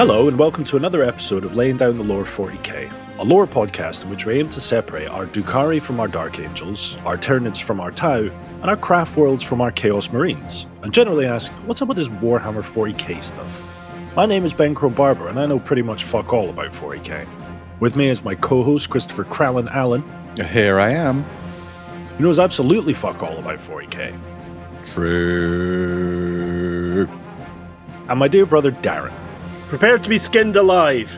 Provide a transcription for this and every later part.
Hello and welcome to another episode of Laying Down the Lore 40K, a lore podcast in which we aim to separate our Drukhari from our Dark Angels, our Tyranids from our Tau, and our Craft Worlds from our Chaos Marines, and generally ask, what's up with this Warhammer 40K stuff? My name is Ben Crow Barber and I know pretty much fuck all about 40K. With me is my co-host Christopher Crowlin Allen. Here I am. Who knows absolutely fuck all about 40K. True. And my dear brother Darren. Prepared to be skinned alive.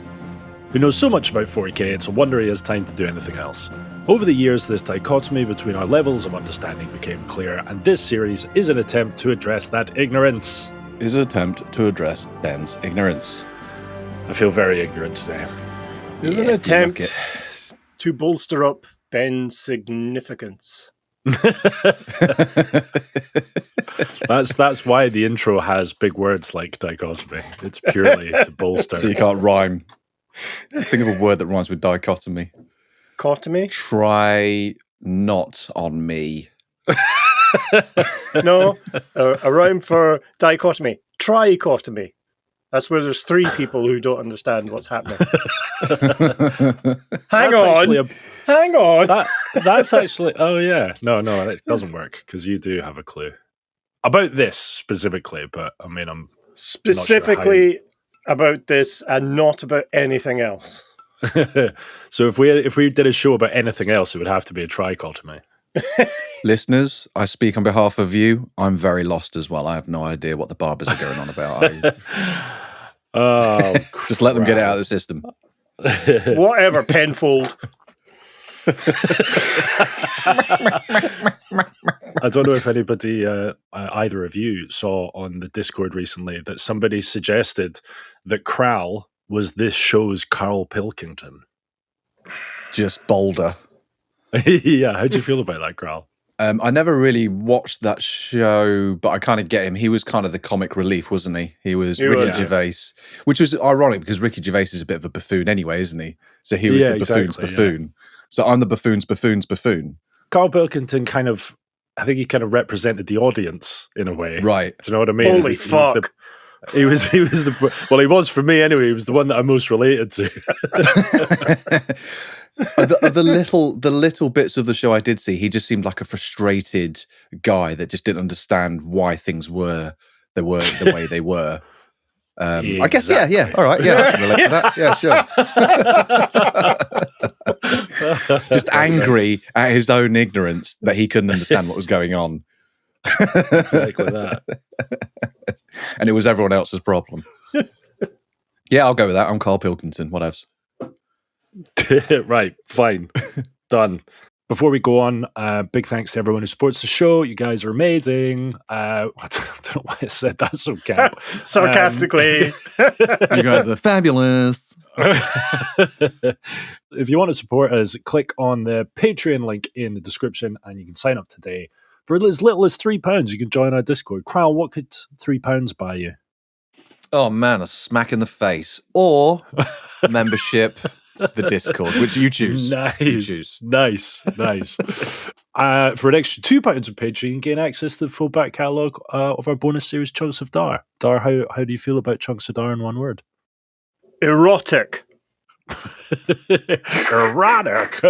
Who knows so much about 40K it's a wonder he has time to do anything else. Over the years, this dichotomy between our levels of understanding became clear, and this series is an attempt to address that ignorance. Is an attempt to address Ben's ignorance. I feel very ignorant today. Is an attempt to bolster up Ben's significance. That's why the intro has big words like dichotomy. It's purely to bolster. So you can't rhyme. Think of a word that rhymes with dichotomy. Cotomy? Try not on me. No, a rhyme for dichotomy. Trichotomy. That's where there's three people who don't understand what's happening. Hang on. That's actually... Oh, yeah. No, it doesn't work, because you do have a clue. About this, specifically, but, I mean, I'm Specifically not sure about this and not about anything else. So if we did a show about anything else, it would have to be a trichotomy. Listeners, I speak on behalf of you. I'm very lost as well. I have no idea what the barbers are going on about. Just let them get it out of the system. Whatever, Penfold. I don't know if anybody, either of you, saw on the Discord recently that somebody suggested that Kral was this show's Carl Pilkington. Just bolder. Yeah, how'd you feel about that, Kral? I never really watched that show, but I kind of get him. He was kind of the comic relief, wasn't he? He was Ricky Gervais, which was ironic because Ricky Gervais is a bit of a buffoon anyway, isn't he? So he was the buffoon's buffoon. Yeah. So I'm the buffoon's buffoon. Carl Pilkington I think he kind of represented the audience in a way. Right. Do you know what I mean? Holy fuck. He was for me anyway. He was the one that I most related to. the little bits of the show I did see, he just seemed like a frustrated guy that just didn't understand why things were the way they were. Exactly. I guess, yeah. All right, yeah, I can relate to that. Yeah, sure. Just angry at his own ignorance that he couldn't understand what was going on. Exactly that. And it was everyone else's problem. Yeah, I'll go with that. I'm Carl Pilkington. Whatevs. Right, fine. Done. Before we go on, big thanks to everyone who supports the show. You guys are amazing. I don't know why I said that so camp. Sarcastically. You guys are fabulous. If you want to support us, click on the Patreon link in the description and you can sign up today. For as little as £3, you can join our Discord. Kral, what could £3 buy you? Oh man, a smack in the face. Or membership to the Discord, which you choose. Nice. For an extra £2 on Patreon, you can gain access to the full back catalogue of our bonus series, Chunks of Dar. Dar, how do you feel about Chunks of Dar in one word? Erotic. Erotic.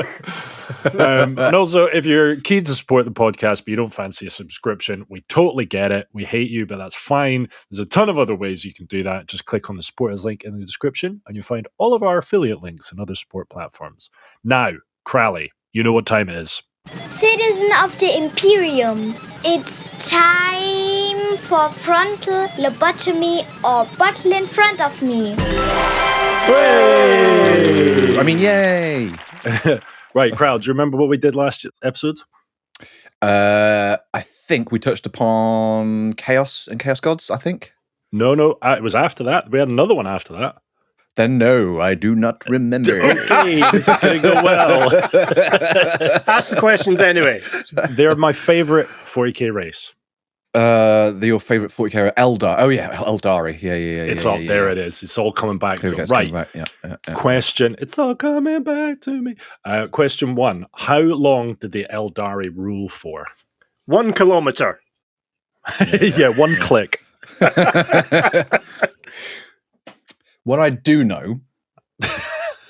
And also, if you're keen to support the podcast but you don't fancy a subscription, we totally get it. We hate you, but that's fine. There's a ton of other ways you can do that. Just click on the support us link in the description and you'll find all of our affiliate links and other support platforms. Now, Crowley, you know what time it is. Citizen of the Imperium, it's time for frontal lobotomy or bottle in front of me. Hooray! I mean, yay! Right, Crowd, do you remember what we did last episode? I think we touched upon Chaos and Chaos Gods, I think. No, it was after that. We had another one after that. Then no, I do not remember. Okay, this is going to go well. Ask the questions anyway. They're my favourite 40k race. Your favourite 40k Eldar. Oh yeah, Eldari. Yeah. It's all there. It is. It's all coming back to it. Right. Yeah. Question. It's all coming back to me. Question 1. How long did the Eldari rule for? 1 kilometer. Yeah, one click. What I do know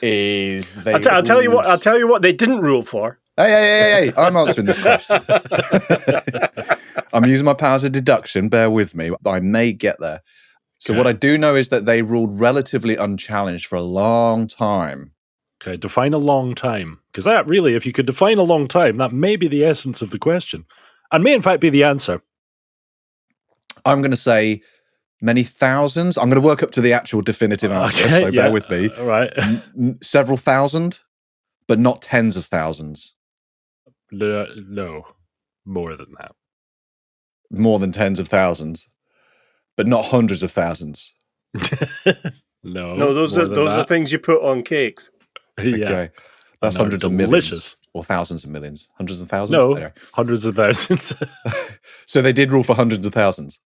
is they. I'll tell you what. I'll tell you what they didn't rule for. Hey! I'm answering this question. I'm using my powers of deduction. Bear with me. I may get there. So what I do know is that they ruled relatively unchallenged for a long time. Okay, define a long time. Because that really, if you could define a long time, that may be the essence of the question. And may in fact be the answer. I'm going to say many thousands. I'm going to work up to the actual definitive answer, so bear with me. All right. Several thousand, but not tens of thousands. No, more than that. More than tens of thousands, but not hundreds of thousands. No, those are things you put on cakes. Okay, that's hundreds of millions or thousands of millions, hundreds of thousands. No, anyway. Hundreds of thousands. So they did rule for hundreds of thousands.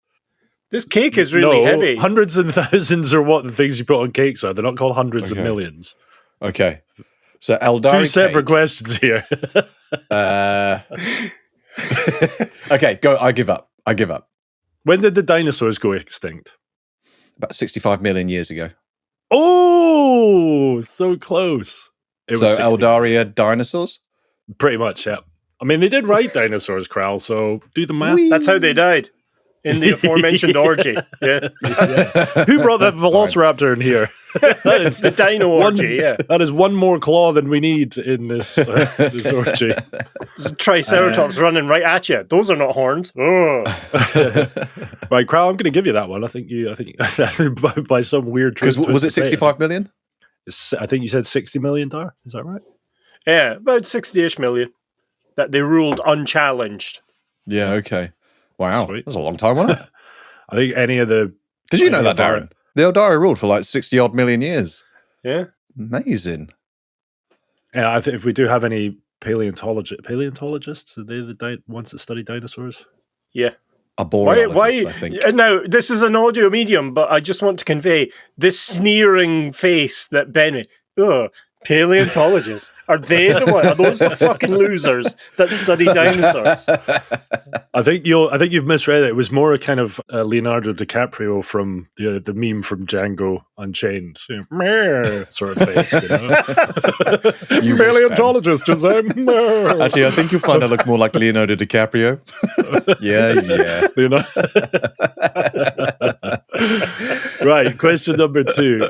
This cake is really heavy. Hundreds and thousands are what the things you put on cakes are. They're not called hundreds of millions. Okay, so Eldari. Two separate questions here. Okay, go. I give up. When did the dinosaurs go extinct? About 65 million years ago. Oh, so close. So Eldaria dinosaurs? Pretty much, yeah. I mean, they did ride dinosaurs, Kral, so do the math. That's how they died. In the aforementioned orgy. Yeah. Who brought that velociraptor in here? That is the dino orgy, That is one more claw than we need in this orgy. This Triceratops running right at you. Those are not horns. Oh. Right, Kral, I'm going to give you that one. I think by some weird twist. Was it 65 million? I think you said 60 million, Dar. Is that right? Yeah, about 60-ish million that they ruled unchallenged. Yeah, okay. Wow, Sweet. That was a long time, wasn't it? I think any of the... Did you know that, Darren? The Eldari ruled for like 60-odd million years. Yeah. Amazing. Yeah, I think if we do have any paleontologists, are they the ones that study dinosaurs? Yeah. Arboreologists, I think. Now, this is an audio medium, but I just want to convey this sneering face that Benny... Ugh. Paleontologists. Are they the one? Are those the fucking losers that study dinosaurs? I think you've misread it. It was more a kind of Leonardo DiCaprio from the meme from Django Unchained, sort of face. You know? Paleontologist, Actually, I think you'll find I look more like Leonardo DiCaprio. Yeah. You know. Right. Question number 2.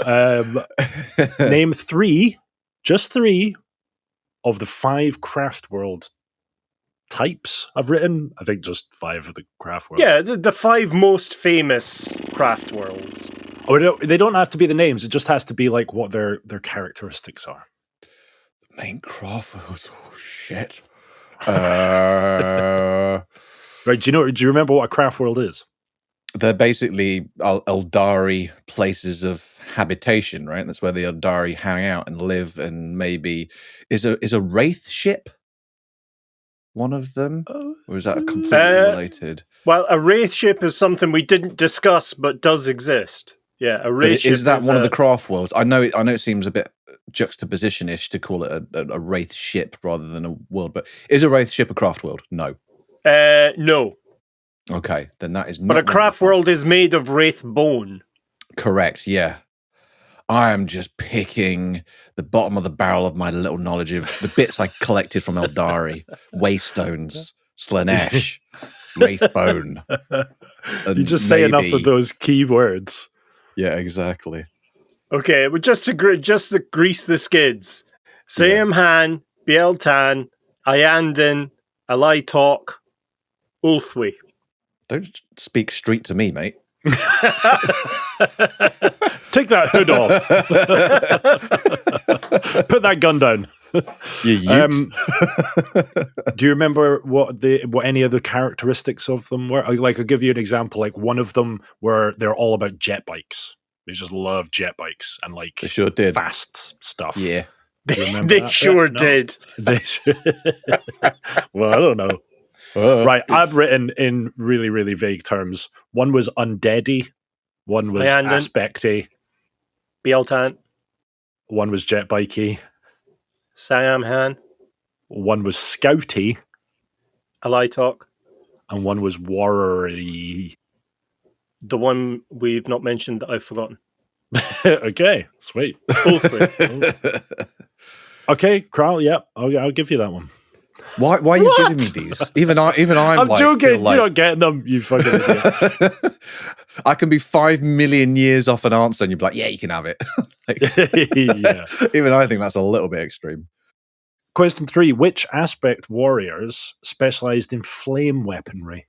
Name 3. Just 3 of the 5 craft world types I've written. I think just 5 of the craft worlds. Yeah, the 5 most famous craft worlds. Oh, they don't have to be the names. It just has to be like what their characteristics are. The main craft worlds. Oh shit. Right. Do you remember what a craft world is? They're basically Eldari places of habitation, right? That's where the Eldari hang out and live, and maybe is a wraith ship one of them, or is that completely related? Well, a wraith ship is something we didn't discuss, but does exist. Yeah, a wraith ship is that one of the craft worlds? I know it seems a bit juxtaposition-ish to call it a wraith ship rather than a world, but is a wraith ship a craft world? No. No. Okay, then that is not. But a craft world is made of wraith bone. Correct, yeah. I am just picking the bottom of the barrel of my little knowledge of the bits I collected from Eldari. Waystones, Slanesh, Wraithbone. You just say enough of those key words. Yeah, exactly. Okay, well, just to grease the skids. Sayam Han, Bieltan, Ayandin, Alaitok, Ulthwi. Don't speak street to me, mate. Take that hood off. Put that gun down. Do you remember what any of the characteristics of them were? Like, I'll give you an example. Like, one of them where they're all about jet bikes. They just love jet bikes and like they sure did. Fast stuff. Yeah, they sure did. Well, I don't know. Right, I've written in really, really vague terms. One was undeady, one was aspecty, Bieltan, one was jet bikey, Siam Han, one was scouty, Alaitok, and one was warrior-y. The one we've not mentioned that I've forgotten. Okay, sweet. Both ways. Okay, Kral, yep, I'll give you that one. Why are you giving me these? Even I'm like, joking. feel like... You're not getting them, you fucking idiot. I can be 5 million years off an answer and you'd be like, yeah, you can have it. Like, Yeah. even I think that's a little bit extreme. Question 3. Which aspect warriors specialized in flame weaponry?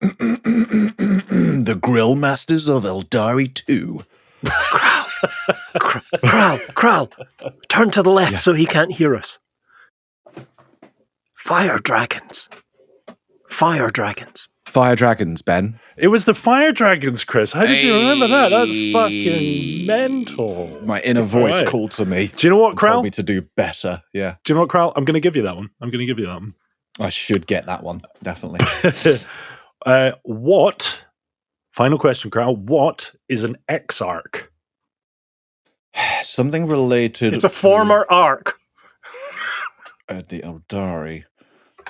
The Grill Masters of Eldari 2. Kral, turn to the left so he can't hear us. Fire dragons, Fire Dragons, Ben. It was the fire dragons, Chris. How did you remember that? That's fucking mental. My inner voice Right. called to me. Do you know what, and told Kral? me to do better. Yeah, Do you know what, Kral? I'm going to give you that one. I should get that one, definitely. What? Final question, Kral. What is an exarch? Something related. It's a former arc. The Eldari.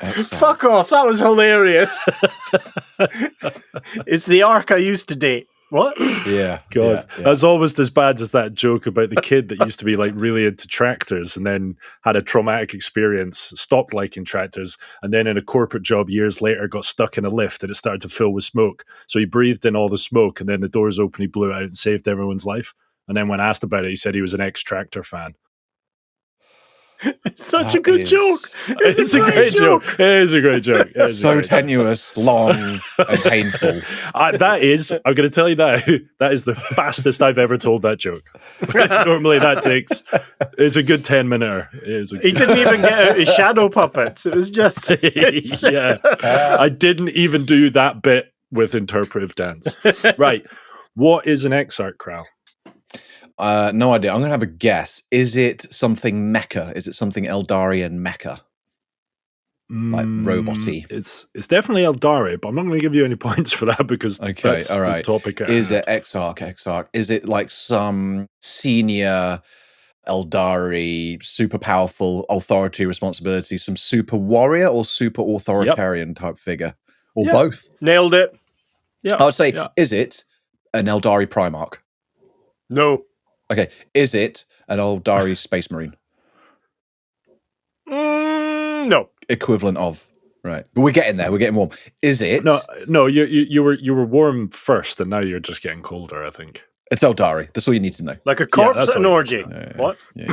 Exarch. Fuck off, that was hilarious. It's the arc I used to date. What? Yeah. God, yeah. that's almost as bad as that joke about the kid that used to be like really into tractors and then had a traumatic experience, stopped liking tractors, and then in a corporate job years later got stuck in a lift and it started to fill with smoke. So he breathed in all the smoke and then the doors opened, he blew it out and saved everyone's life. And then when asked about it, he said he was an ex-tractor fan. It's such a good joke. It's a great joke. It is a great joke. So tenuous, long, and painful. That is, I'm going to tell you now, that is the fastest I've ever told that joke. Normally that takes, it's a good 10-minute. He didn't even get out his shadow puppets. It was just... Yeah. I didn't even do that bit with interpretive dance. Right. What is an exarch, Kral? No idea. I'm going to have a guess. Is it something mecha? Is it something Eldarian mecha? Like roboty? It's definitely Eldari, but I'm not going to give you any points for that because that's the topic. Is it Exarch? Is it like some senior Eldari, super powerful authority, responsibility, some super warrior or super authoritarian type figure? Or both? Nailed it. Yeah. I would say, is it an Eldari Primarch? No. Okay, is it an Eldari Space Marine? No. Equivalent of, right? But we're getting there. We're getting warm. Is it? No. You were warm first, and now you're just getting colder. I think it's Eldari. That's all you need to know. Like a corpse at an orgy. Yeah. What? Yeah.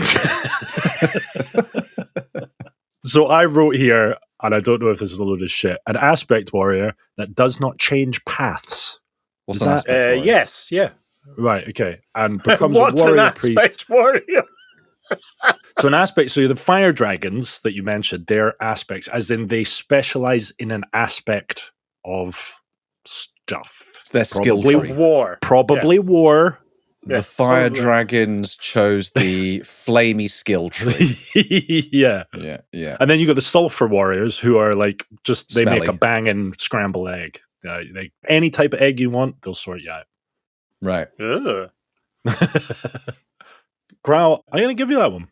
So I wrote here, and I don't know if this is a load of shit. An aspect warrior that does not change paths. What's an aspect warrior? Yes. Yeah. Right, okay. And becomes What's a warrior an aspect priest. warrior? So an aspect, so the fire dragons that you mentioned, they're aspects, as in they specialize in an aspect of stuff. It's their skill tree. War. Probably war. The fire dragons chose the flamey skill tree. Yeah. Yeah. And then you got the sulfur warriors who are like, just, they Smelly. make a banging scrambled egg. Any type of egg you want, they'll sort you out. Right. Ugh. Kral, I'm going to give you that one.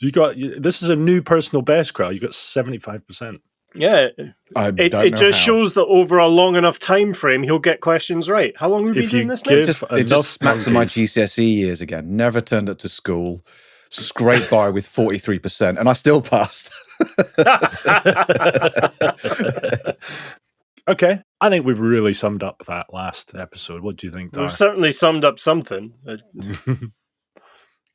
This is a new personal best, Kral. You got 75%. Yeah. It just shows that over a long enough time frame, he'll get questions right. How long have we been doing this now? It just smacks of my GCSE years again. Never turned up to school. Scraped by with 43%, and I still passed. Okay, I think we've really summed up that last episode. What do you think, Dar? We've certainly summed up something.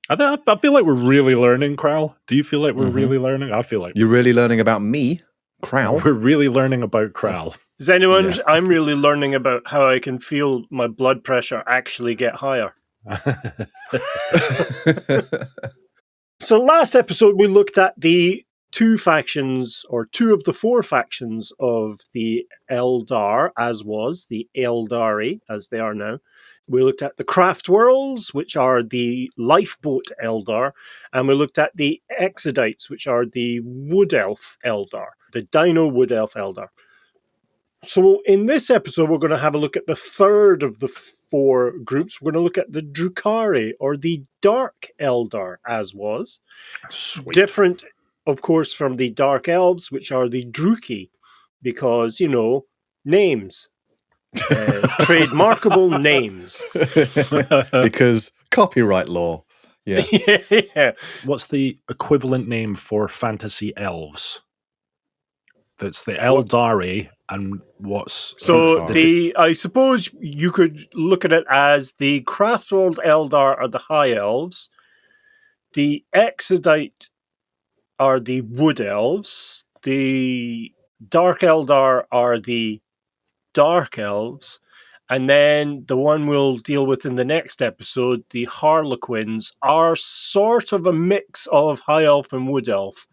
I feel like we're really learning, Kral. Do you feel like we're really learning? I feel like you're really learning about me, Kral. We're really learning about Kral. Is anyone? Yeah. I'm really learning about how I can feel my blood pressure actually get higher. So last episode we looked at the two factions, or two of the four factions of the Eldar, as was the Eldari, as they are now. We looked at the Craft Worlds, which are the Lifeboat Eldar, and we looked at the Exodites, which are the Wood Elf Eldar, the Dino Wood Elf Eldar. So in this episode, we're going to have a look at the third of the four groups. We're going to look at the Drukhari, or the Dark Eldar, as was. Sweet. Different, of course, from the Dark Elves, which are the Druki, because, names. trademarkable names. Because copyright law. Yeah. Yeah. What's the equivalent name for fantasy elves? That's the Eldari, and what's... So Drukhari. I suppose you could look at it as the Craftworld Eldar are the High Elves, the Exodite are the Wood Elves, the Dark Eldar are the Dark Elves, and then the one we'll deal with in the next episode, the Harlequins, are sort of a mix of High Elf and Wood Elf.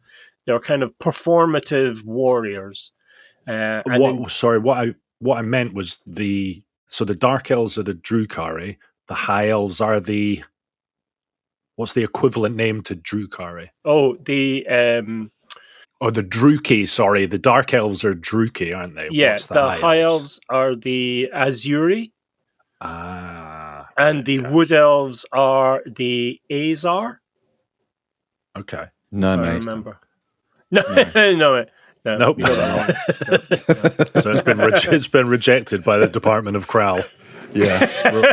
They're kind of performative warriors. What I meant was the Dark Elves are the Drukhari, the High Elves are the... What's the equivalent name to Drukhari? Oh, the... Or the Druki, sorry. The Dark Elves are Druki, aren't they? Yeah, What's the High Elves are the Azuri. And the Wood Elves are the Azar. Okay. No, I mate. remember. No, no. Nope. You got that wrong. So it's been rejected by the Department of Crowl. Yeah,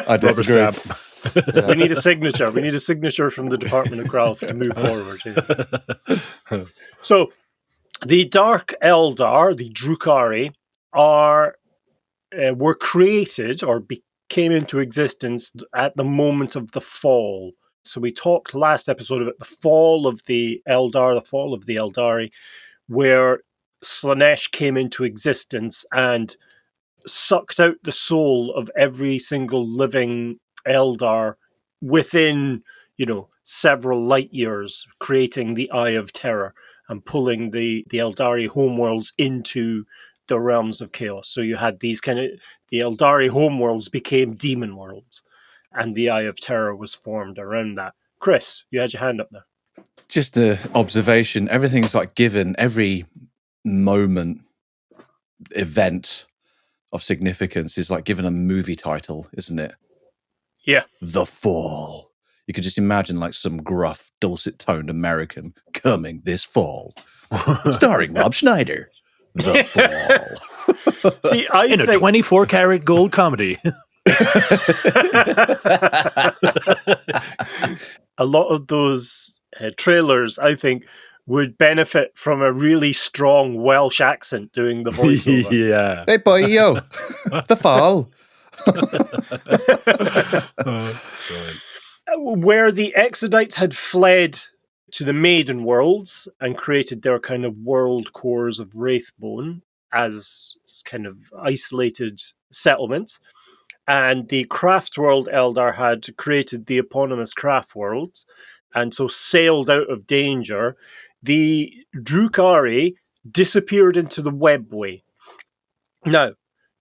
I Rubber disagree. stamp. We need a signature. We need a signature from the Department of Crowl to move forward. Yeah. So, the Dark Eldar, the Drukhari, were created or came into existence at the moment of the fall. So we talked last episode about the fall of the Eldar, the fall of the Eldari, where Slaanesh came into existence and sucked out the soul of every single living Eldar within, several light years, creating the Eye of Terror and pulling the Eldari homeworlds into the realms of chaos. So you had these the Eldari homeworlds became demon worlds, and the Eye of Terror was formed around that. Chris, you had your hand up there. Just an observation. Everything's like given, every moment, event of significance is like given a movie title, isn't it? Yeah. The Fall. You could just imagine like some gruff, dulcet-toned American coming this fall, starring Rob Schneider. The Fall. See, In a 24-karat gold comedy. A lot of those trailers, I think, would benefit from a really strong Welsh accent doing the voiceover. Yeah. Hey, boy, yo. The Fall. Where the Exodites had fled to the Maiden Worlds and created their kind of world cores of Wraithbone as kind of isolated settlements, and the Craftworld Eldar had created the eponymous Craft Worlds, and so sailed out of danger, the Drukhari disappeared into the webway. Now,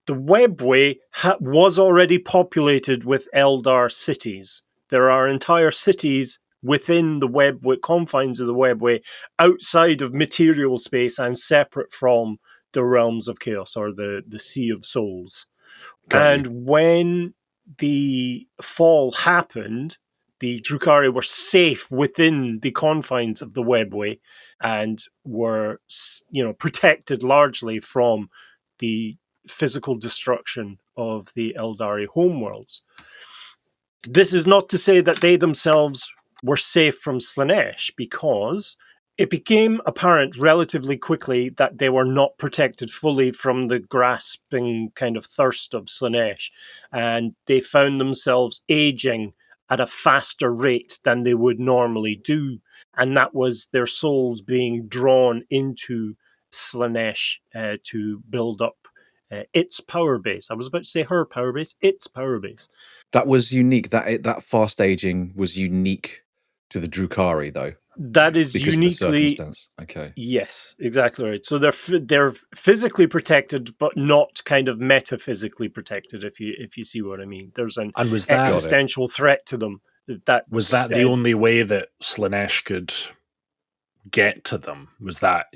the webway was already populated with Eldar cities. There are entire cities within the webway, confines of the webway, outside of material space and separate from the realms of chaos, or the Sea of Souls. And when the fall happened, the Drukhari were safe within the confines of the webway and were, protected largely from the physical destruction of the Eldari homeworlds. This is not to say that they themselves were safe from Slaanesh, because it became apparent relatively quickly that they were not protected fully from the grasping kind of thirst of Slaanesh, and they found themselves aging at a faster rate than they would normally do, and that was their souls being drawn into Slaanesh to build up its power base. I was about to say her power base, its power base. That was unique. That fast aging was unique to the Drukhari, though. That is because uniquely. of the circumstance. Okay. Yes, exactly right. So they're physically protected, but not kind of metaphysically protected. If you see what I mean, there's an existential threat to them. Was that the only way that Slaanesh could get to them? Was that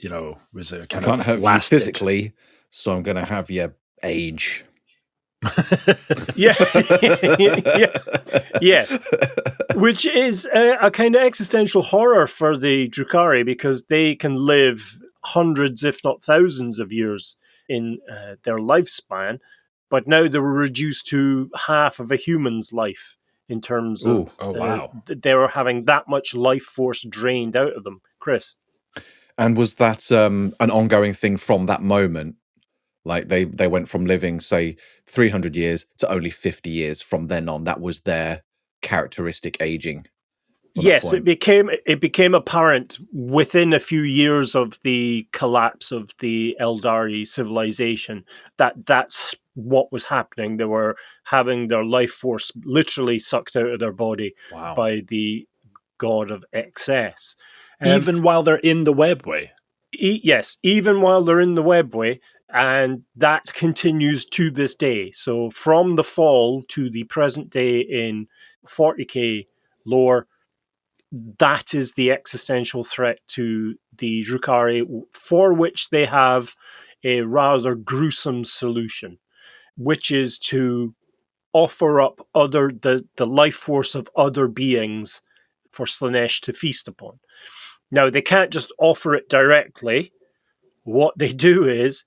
was it kind I can't of have you lasted? physically, so I'm going to have your age. Yeah. Which is a kind of existential horror for the Drukhari, because they can live hundreds, if not thousands, of years in their lifespan, but now they were reduced to half of a human's life in terms of they were having that much life force drained out of them. Chris? And was that an ongoing thing from that moment? Like they went from living, say, 300 years to only 50 years from then on. That was their characteristic aging. Yes, it became apparent within a few years of the collapse of the Eldari civilization that that's what was happening. They were having their life force literally sucked out of their body by the god of excess. Even while they're in the webway? Yes, even while they're in the webway. And that continues to this day. So from the fall to the present day in 40K lore, that is the existential threat to the Drukhari, for which they have a rather gruesome solution, which is to offer up the life force of other beings for Slaanesh to feast upon. Now, they can't just offer it directly. What they do is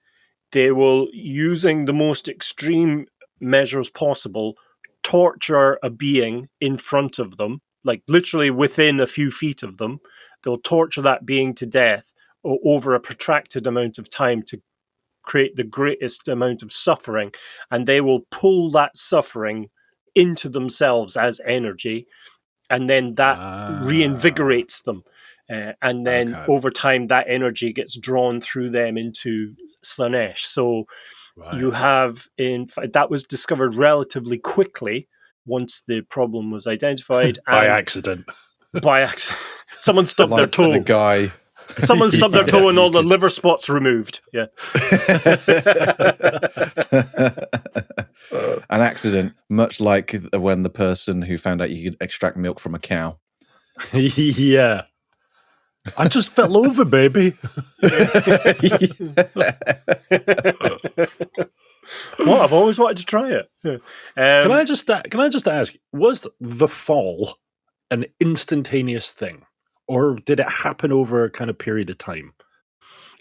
they will, using the most extreme measures possible, torture a being in front of them, like literally within a few feet of them. They'll torture that being to death over a protracted amount of time to create the greatest amount of suffering, and they will pull that suffering into themselves as energy, and then that reinvigorates them. And then over time, that energy gets drawn through them into Slaanesh. So you have, in fact, that was discovered relatively quickly once the problem was identified. By accident. By accident. Someone stubbed their toe. The guy. Someone stubbed their toe and all the liver spots removed. Yeah. An accident, much like when the person who found out you could extract milk from a cow. Yeah. I just fell over, baby. What? I've always wanted to try it. Can I just ask, was the fall an instantaneous thing, or did it happen over a kind of period of time?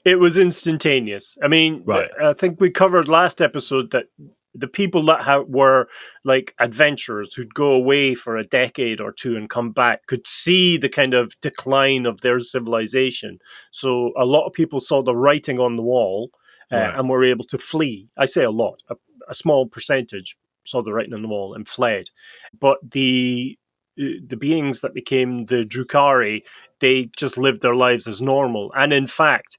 It was instantaneous. I mean, I think we covered last episode that the people that were like adventurers who'd go away for a decade or two and come back could see the kind of decline of their civilization. So a lot of people saw the writing on the wall and were able to flee. I say a lot, a small percentage saw the writing on the wall and fled. But the beings that became the Drukhari, they just lived their lives as normal. And in fact,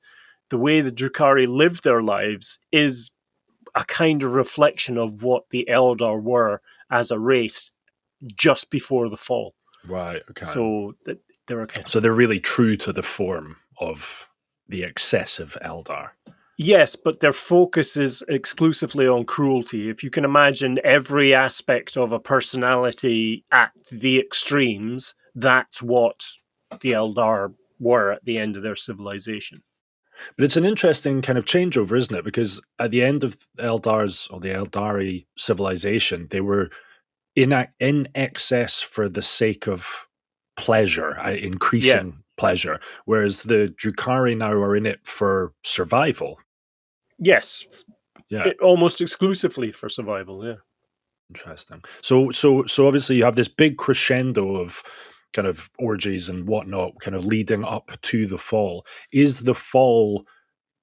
the way the Drukhari lived their lives is a kind of reflection of what the Eldar were as a race just before the fall. Right, okay. So they're really true to the form of the excessive Eldar. Yes, but their focus is exclusively on cruelty. If you can imagine every aspect of a personality at the extremes, that's what the Eldar were at the end of their civilization. But it's an interesting kind of changeover, isn't it? Because at the end of Eldar's or the Eldari civilization, they were in excess for the sake of pleasure, increasing pleasure, whereas the Drukhari now are in it for survival. Yes. Yeah. Almost exclusively for survival, yeah. Interesting. So obviously you have this big crescendo of kind of orgies and whatnot kind of leading up to the fall. Is the fall,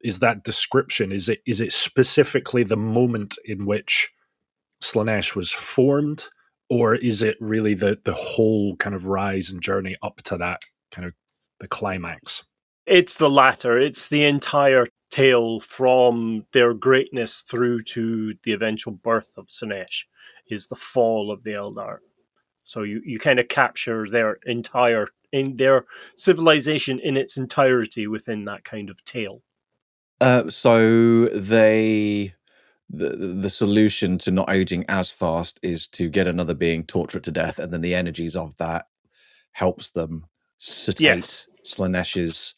is that description, is it specifically the moment in which Slaanesh was formed, or is it really the whole kind of rise and journey up to that kind of the climax? It's the latter. It's the entire tale from their greatness through to the eventual birth of Slaanesh is the fall of the Eldar. So you kind of capture their civilization in its entirety within that kind of tale. So the solution to not aging as fast is to get another being, torture it to death, and then the energies of that helps them sedate Slaanesh's.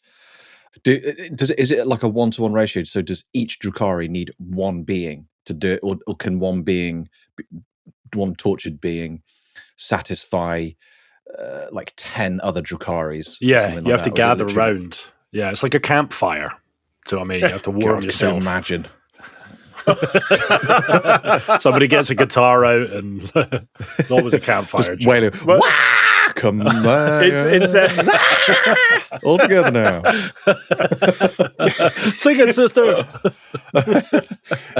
Is it like a 1-to-1 ratio? So does each Drukhari need one being to do it, or can one tortured being satisfy like 10 other Drukharis? Yeah, you have to gather around. Yeah, it's like a campfire. So I mean, you have to warm yourself. Imagine. Somebody gets a guitar out, and there's always a campfire. Just wailing. Wah! Come on. It's All together now. Sing it, sister.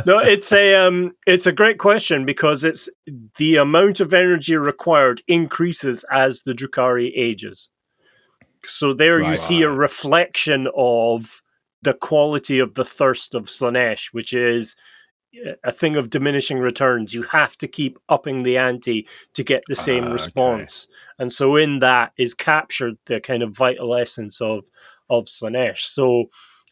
No, it's a great question because it's the amount of energy required increases as the Drukhari ages. So there you see a reflection of the quality of the thirst of Slaanesh, which is a thing of diminishing returns. You have to keep upping the ante to get the same response. Okay. And so in that is captured the kind of vital essence of Slaanesh. So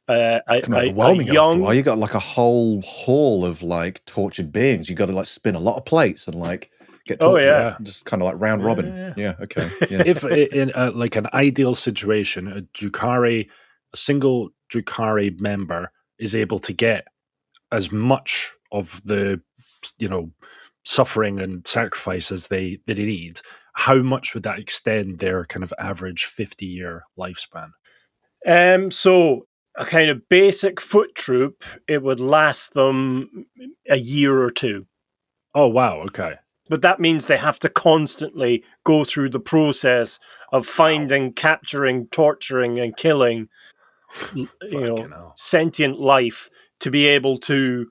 overwhelming after a while. You got like a whole hall of like tortured beings. You got to like spin a lot of plates and like get tortured. Just kind of like round robin. Yeah, okay. Yeah. If in like an ideal situation, a single Drukhari member is able to get as much of the, suffering and sacrifice as they need, how much would that extend their kind of average 50-year lifespan? So a kind of basic foot troop, it would last them a year or two. Oh, wow. Okay. But that means they have to constantly go through the process of finding, capturing, torturing, and killing, sentient life to be able to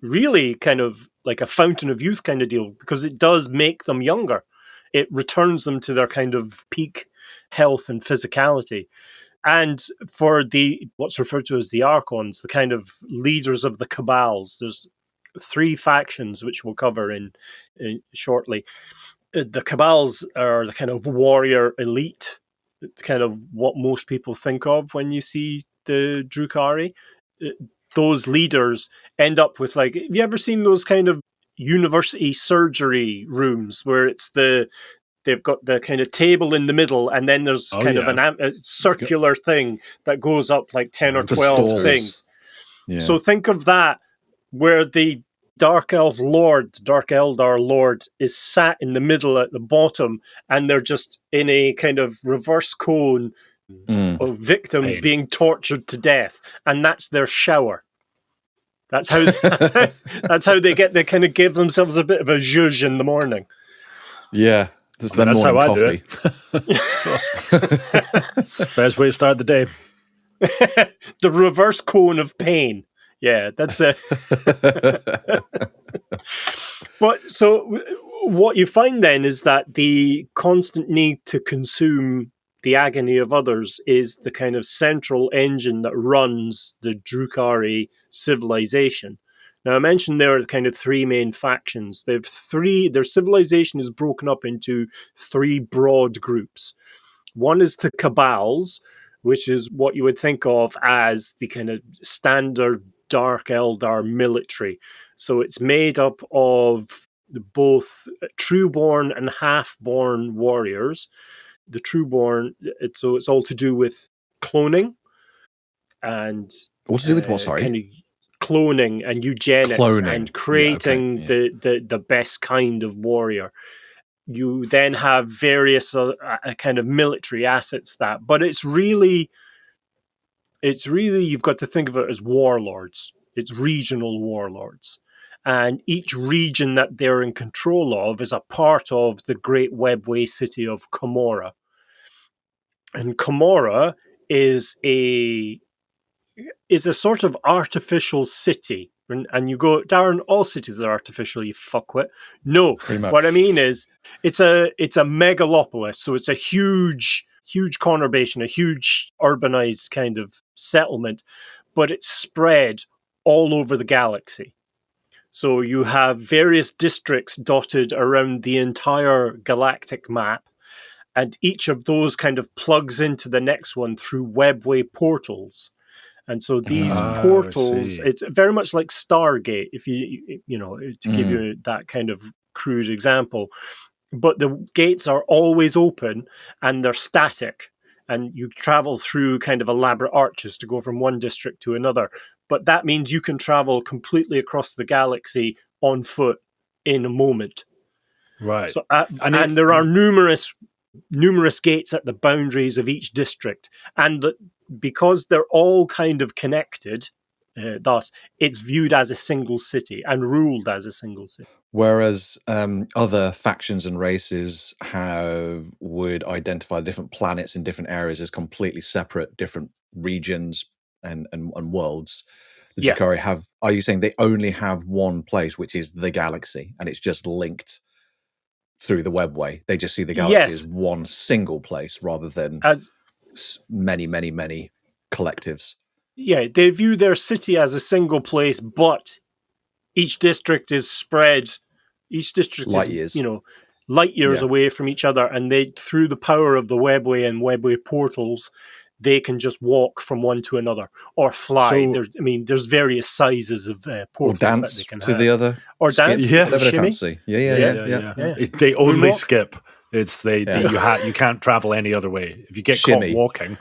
really kind of like a fountain of youth kind of deal, because it does make them younger. It returns them to their kind of peak health and physicality. And for what's referred to as the Archons, the kind of leaders of the Kabals, there's 3 factions which we'll cover in shortly. The Kabals are the kind of warrior elite, kind of what most people think of when you see the Drukhari. Those leaders end up with, like, have you ever seen those kind of university surgery rooms where it's they've got the kind of table in the middle, and then there's a circular thing that goes up like 10 or 12 things. Yeah. So think of that, where the Dark Eldar Lord is sat in the middle at the bottom, and they're just in a kind of reverse cone of victims being tortured to death, and that's their shower. That's how they kind of give themselves a bit of a zhuzh in the morning. Yeah. That's how I do it. It's the best way to start the day. The reverse cone of pain. Yeah, that's it. But so what you find then is that the constant need to consume the agony of others is the kind of central engine that runs the Drukhari civilization. Now, I mentioned there are kind of 3 main factions. Their civilization is broken up into 3 broad groups. One is the Kabals, which is what you would think of as the kind of standard Dark Eldar military. So it's made up of both true-born and half-born warriors. The true-born, it's all to do with cloning. And all to do with what, sorry? Kind of cloning and eugenics and creating the best kind of warrior. You then have various kind of military assets but it's really you've got to think of it as warlords. It's regional warlords. And each region that they're in control of is a part of the great webway city of Commorragh. And Commorragh is a sort of artificial city. And you go, Darren, all cities are artificial, you fuckwit. No, what I mean is it's a megalopolis. So it's a huge conurbation, a huge urbanized kind of settlement, but it's spread all over the galaxy. So you have various districts dotted around the entire galactic map, and each of those kind of plugs into the next one through webway portals. And so these portals, it's very much like Stargate, if you to give you that kind of crude example. But the gates are always open and they're static, and you travel through kind of elaborate arches to go from one district to another. But that means you can travel completely across the galaxy on foot in a moment. Right. So, and there are numerous gates at the boundaries of each district. And because they're all kind of connected, thus, it's viewed as a single city and ruled as a single city. Whereas other factions and races would identify different planets in different areas as completely separate, different regions and worlds. The Drukhari have. Are you saying they only have one place, which is the galaxy, and it's just linked through the webway? They just see the galaxy as one single place rather than as many collectives. Yeah, they view their city as a single place, but each district is spread. Each district light years. is, light years away from each other, and they, through the power of the webway and webway portals, they can just walk from one to another or fly. So, there's various sizes of portals or dance that they can to have. The other, or dance, whatever they fancy. Yeah. They only skip. It's you can't travel any other way. If you get caught walking,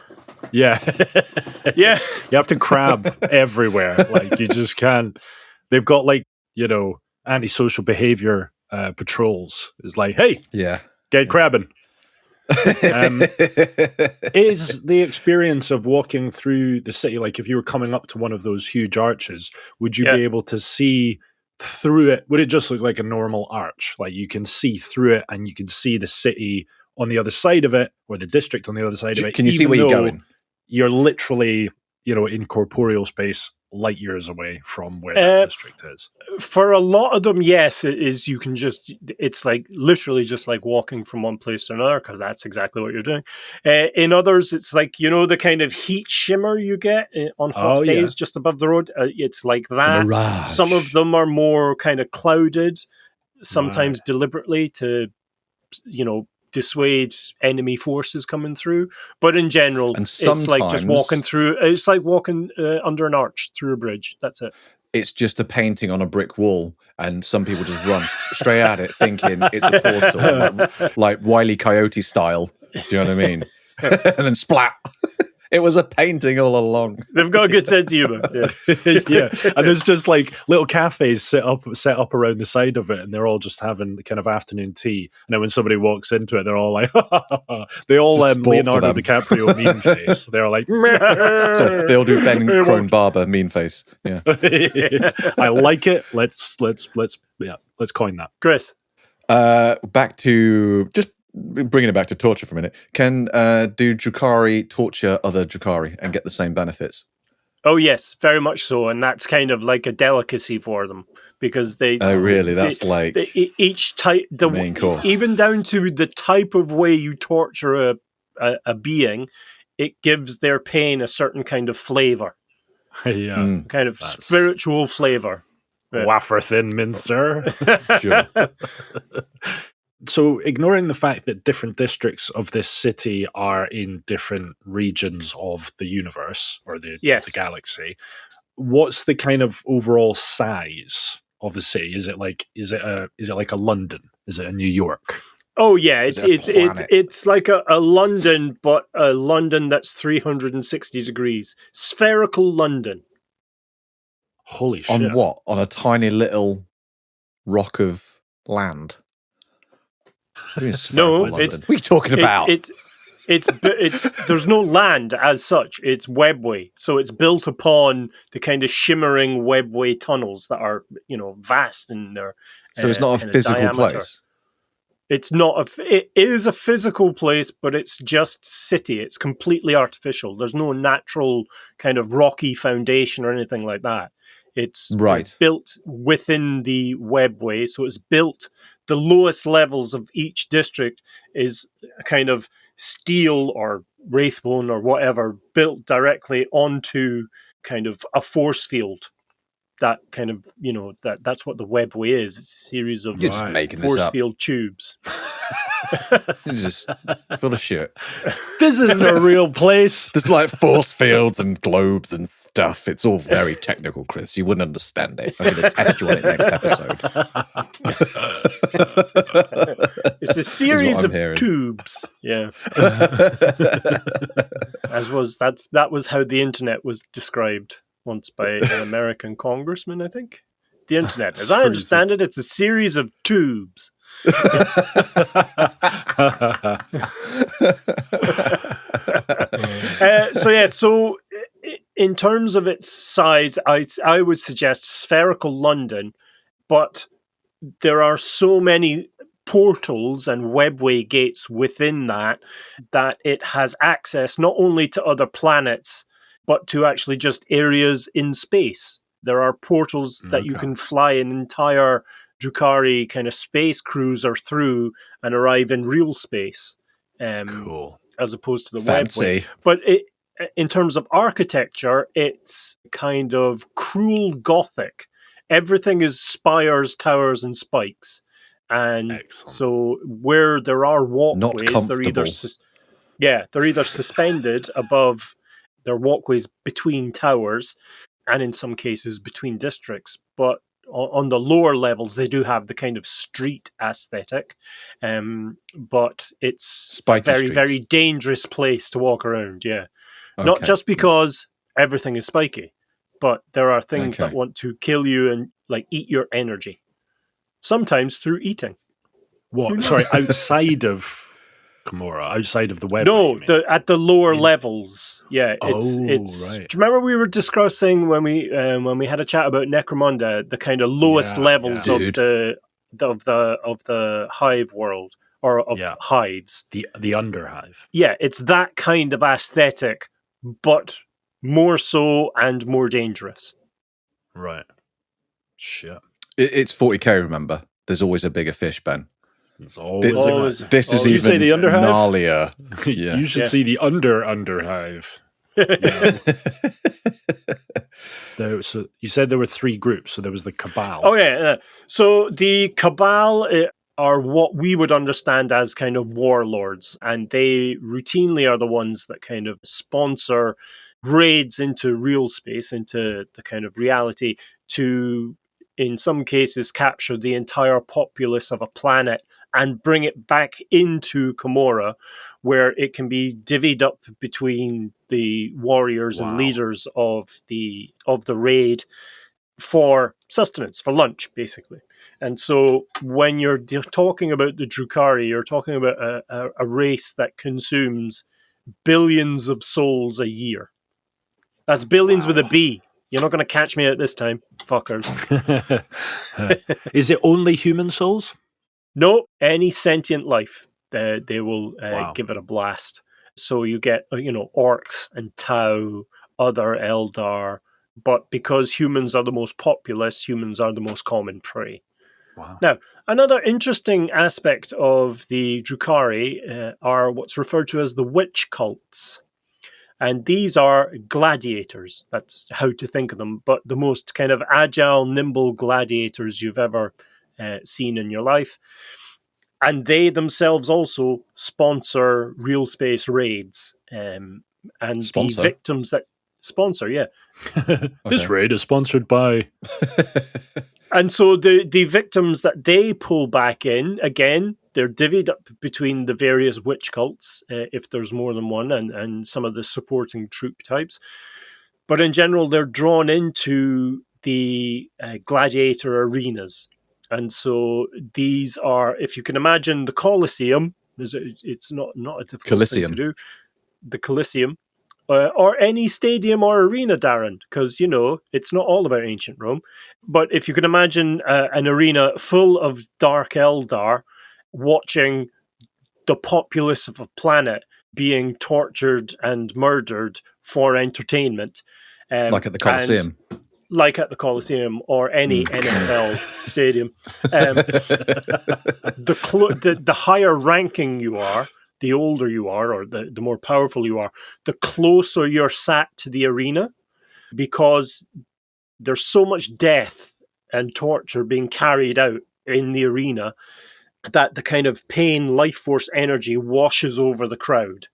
you have to crab everywhere. Like you just can't. They've got antisocial behavior patrols. It's like, hey, get crabbing. Is the experience of walking through the city, like if you were coming up to one of those huge arches, would you be able to see through it? Would it just look like a normal arch? Like you can see through it and you can see the city on the other side of it, or the district on the other side of it? Can you see where you're going? You're literally, in corporeal space, light years away from where that district is. For a lot of them, yes, it is. You can it's like literally just like walking from one place to another, because that's exactly what you're doing. In others, it's like, the kind of heat shimmer you get on hot days just above the road. It's like that. Some of them are more kind of clouded, sometimes deliberately to, dissuade enemy forces coming through. But in general, it's like just walking through. It's like walking under an arch through a bridge. That's it. It's just a painting on a brick wall, and some people just run straight at it, thinking it's a portal, like Wile E. Coyote style. Do you know what I mean? And then splat. It was a painting all along. They've got a good sense of humor. Yeah. And there's just like little cafes set up around the side of it, and they're all just having kind of afternoon tea. And then when somebody walks into it, they're all like, they all Leonardo DiCaprio mean face. They're like, so they all do Ben Crone Barber mean face. Yeah, I like it. Let's coin that, Chris. Back to just. Bringing it back to torture for a minute, can do Drukhari torture other Drukhari and get the same benefits? Oh yes, very much so, and that's kind of like a delicacy for them, because they. Oh really? That's each type, the main course, even down to the type of way you torture a being, it gives their pain a certain kind of flavor. Kind of spiritual flavor. Wafer thin mincer. Sure. So, ignoring the fact that different districts of this city are in different regions of the universe or the galaxy, what's the kind of overall size of the city? Is it like a London? Is it a New York? Oh yeah, it's like a London, but a London that's 360 degrees, spherical London. Holy shit! On what? On a tiny little rock of land. No, what are you talking about? It's there's no land as such. It's webway, so it's built upon the kind of shimmering webway tunnels that are vast in their. So it's not a physical diameter. Place. It's not it is a physical place, but it's just city. It's completely artificial. There's no natural kind of rocky foundation or anything like that. It's built within the webway, so it's built. The lowest levels of each district is a kind of steel or wraithbone or whatever built directly onto kind of a force field. That kind of, that's what the webway is. It's a series of force field tubes. You're just full of shit. This isn't a real place. There's like force fields and globes and stuff. It's all very technical, Chris. You wouldn't understand it. I'm going to test you on it next episode. It's a series of tubes. Yeah. That was how the internet was described once by an American congressman, I think. The internet, as I understand it, it's a series of tubes. In terms of its size, I would suggest spherical London, but there are so many portals and webway gates within that it has access not only to other planets, but to actually just areas in space. There are portals that you can fly an entire Drukhari kind of space cruiser through and arrive in real space. Cool. As opposed to the Fancy. webway. But in terms of architecture, it's kind of cruel Gothic. Everything is spires, towers, and spikes. And so where there are walkways, they're either suspended above. There are walkways between towers, and in some cases between districts. But on the lower levels, they do have the kind of street aesthetic. But it's Spiky very, streets. very dangerous place to walk around. Yeah. Okay. Not just because everything is spiky, but there are things that want to kill you and like eat your energy. Sometimes through eating. What? Sorry, outside of Commorragh, outside of the web? No, at the lower levels. Yeah, it's. Right. Do you remember we were discussing when we had a chat about Necromunda, the kind of lowest levels of the hive world or of hives? The underhive. Yeah, it's that kind of aesthetic, but more so and more dangerous. Right. Shit. It's 40k, remember? There's always a bigger fish, Ben. It's always this is you even say the underhive? gnarlier. Yeah. You should see the underhive. So you said there were 3 groups. So there was the Cabal. Oh, yeah. So the Cabal are what we would understand as kind of warlords. And they routinely are the ones that kind of sponsor raids into real space, into the kind of reality, to, in some cases, capture the entire populace of a planet and bring it back into Commorragh, where it can be divvied up between the warriors and leaders of the raid for sustenance, for lunch, basically. And so when you're talking about the Drukhari, you're talking about a race that consumes billions of souls a year. That's billions with a B. You're not going to catch me at this time, fuckers. Is it only human souls? No, any sentient life, they will give it a blast. So you get, orcs and Tau, other Eldar, but because humans are the most populous, humans are the most common prey. Wow. Now, another interesting aspect of the Drukhari are what's referred to as the Wych Cults. And these are gladiators. That's how to think of them. But the most kind of agile, nimble gladiators you've ever seen in your life. And they themselves also sponsor real space raids. And the victims that sponsor, This raid is sponsored by... And so the victims that they pull back in, again, they're divvied up between the various witch cults, if there's more than one, and some of the supporting troop types. But in general, they're drawn into the gladiator arenas. And so these are, if you can imagine the Colosseum, it's not a difficult thing to do. The Colosseum. Or any stadium or arena, Darren, because, it's not all about ancient Rome. But if you can imagine an arena full of Dark Eldar watching the populace of a planet being tortured and murdered for entertainment. Like at the Colosseum. Like at the Colosseum or any NFL stadium. The higher ranking you are, the older you are, or the more powerful you are, the closer you're sat to the arena, because there's so much death and torture being carried out in the arena that the kind of pain, life force energy washes over the crowd.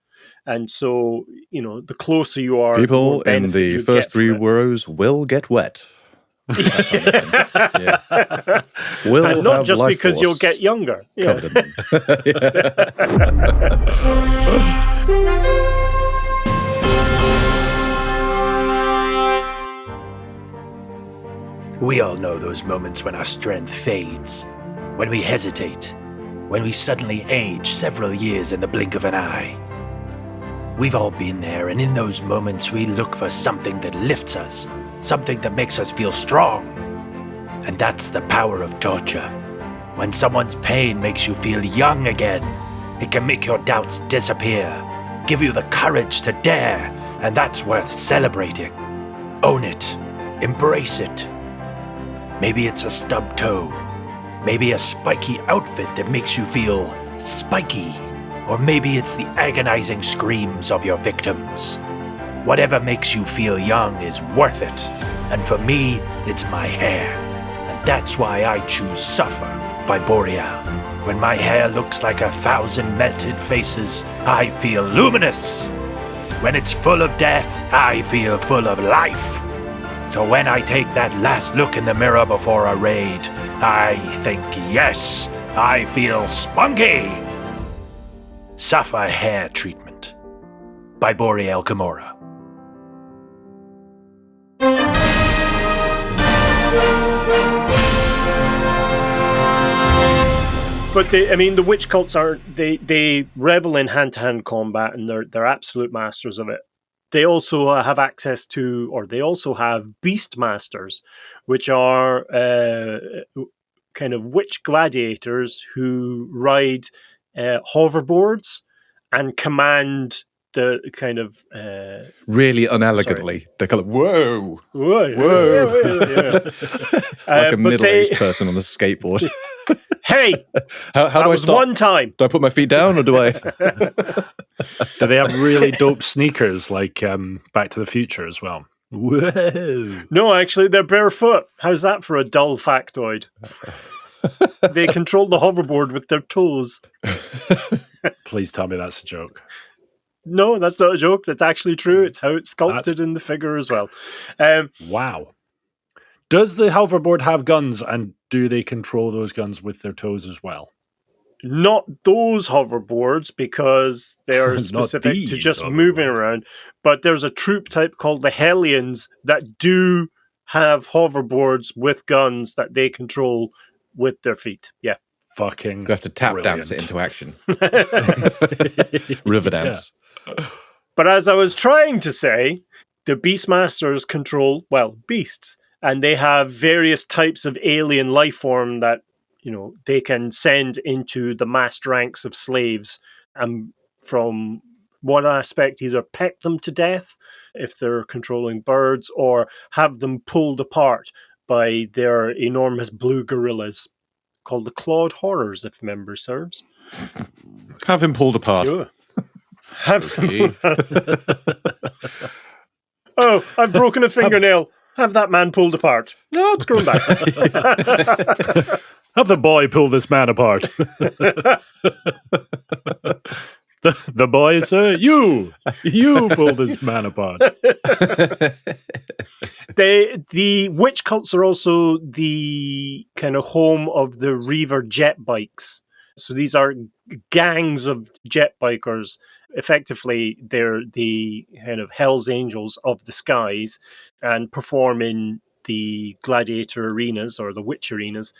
And so, the closer you are, people in the first 3 rows will get wet. Will and not just because you'll get younger. We all know those moments when our strength fades, when we hesitate, when we suddenly age several years in the blink of an eye. We've all been there, and in those moments we look for something that lifts us, something that makes us feel strong. And that's the power of torture. When someone's pain makes you feel young again, it can make your doubts disappear, give you the courage to dare, and that's worth celebrating. Own it. Embrace it. Maybe it's a stubbed toe. Maybe a spiky outfit that makes you feel spiky. Or maybe it's the agonizing screams of your victims. Whatever makes you feel young is worth it. And for me, it's my hair. And that's why I choose Suffer by Boreal. When my hair looks like 1,000 melted faces, I feel luminous. When it's full of death, I feel full of life. So when I take that last look in the mirror before a raid, I think, yes, I feel spunky. Suffer Hair Treatment by Boreal Commorragh. But the Wych Cults they revel in hand-to-hand combat, and they're absolute masters of it. They also have access to, or they also have Beast Masters, which are kind of witch gladiators who ride hoverboards and command the kind of really unelegantly. They're kind of whoa. Yeah. Like a middle-aged person on a skateboard. Hey, how do I stop? One time. Do I put my feet down, or do I? Do they have really dope sneakers like Back to the Future as well? Whoa! No, actually, they're barefoot. How's that for a dull factoid? They control the hoverboard with their toes. Please tell me that's a joke. No, that's not a joke. It's actually true. It's how it's sculpted in the figure as well. Wow. Does the hoverboard have guns, and do they control those guns with their toes as well? Not those hoverboards, because they're specific to just moving around. But there's a troop type called the Hellions that do have hoverboards with guns that they control with their feet. Yeah. Fucking You have to tap brilliant. dance it into action. River dance. Yeah. But as I was trying to say, the Beastmasters control, beasts. And they have various types of alien life form that, they can send into the massed ranks of slaves, and from one aspect either peck them to death if they're controlling birds, or have them pulled apart by their enormous blue gorillas called the Clawed Horrors, if memory serves. Have him pulled apart. Sure. Have him Oh, I've broken a fingernail. Have that man pulled apart. No, it's grown back. Have the boy pull this man apart. The boy, sir, you pull this man apart. The Wych Cults are also the kind of home of the Reaver jet bikes. So these are gangs of jet bikers. Effectively, they're the kind of Hell's Angels of the skies, and perform in the gladiator arenas or the witch arenas,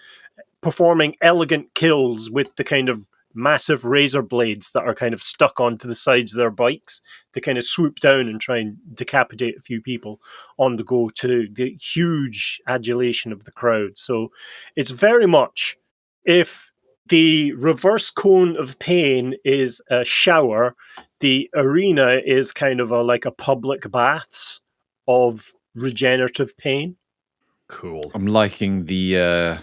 performing elegant kills with the kind of massive razor blades that are kind of stuck onto the sides of their bikes. They kind of swoop down and try and decapitate a few people on the go, to the huge adulation of the crowd. So it's very much, if the reverse cone of pain is a shower, the arena is kind of like a public baths of regenerative pain. Cool. I'm liking the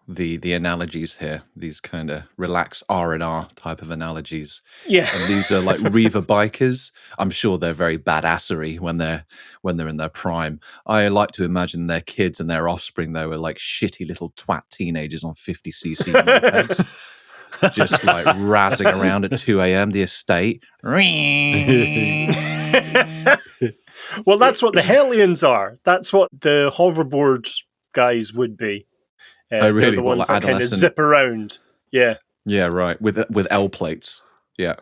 analogies here. These kind of relax R&R type of analogies. Yeah. And these are like Reaver bikers. I'm sure they're very badassery when they're in their prime. I like to imagine their kids and their offspring, though, are like shitty little twat teenagers on 50cc mopeds. Just like razzing around at 2 a.m. the estate. Well, that's what the Hellions are. That's what the hoverboard guys would be. Oh, really? They're the ones Like that kind of zip around. Yeah. Yeah, right. With L plates. Yeah.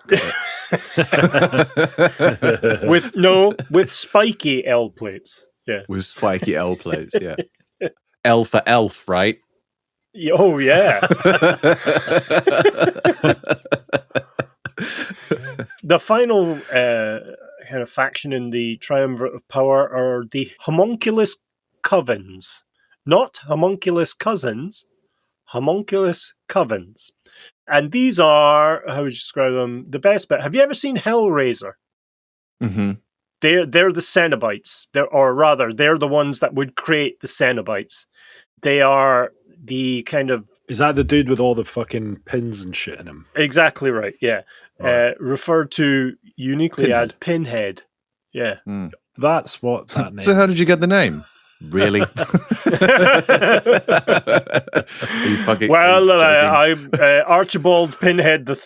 with spiky L plates. Yeah. With spiky L plates, yeah. L for elf, right? Oh, yeah. The final kind of faction in the Triumvirate of Power are the Haemonculus Covens. Not Haemonculus Cousins, Haemonculus Covens. And these are, how would you describe them? The best bit. Have you ever seen Hellraiser? Mm-hmm. They're the Cenobites. They're the ones that would create the Cenobites. They are the kind of... Is that the dude with all the fucking pins and shit in him? Exactly right, yeah. Right. Referred to uniquely Pinhead. as Pinhead. Yeah. Mm. That's what that name So how did you get the name? Really? Well, I'm Archibald Pinhead III.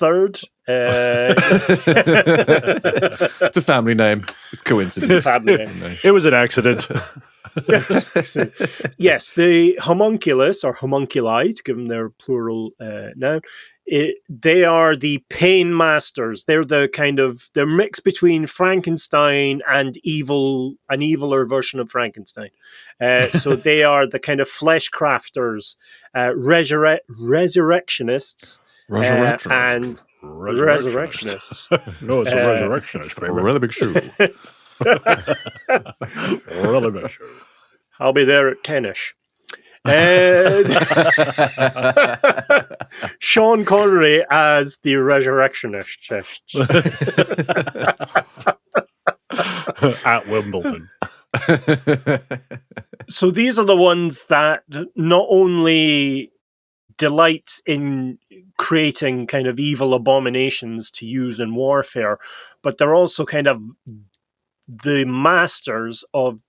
It's a family name. It's coincidence. Family name. It was an accident. Yes, the homunculus or homunculi, to give them their plural noun, they are the pain masters. They're the they're mixed between Frankenstein and an eviler version of Frankenstein. So they are the kind of flesh crafters, resurrectionists, and resurrectionists. No, it's a resurrectionist, baby. Really big shoe. Really big shoe. I'll be there at 10ish. Sean Connery as the resurrectionist. At Wimbledon. So these are the ones that not only delight in creating kind of evil abominations to use in warfare, but they're also kind of the masters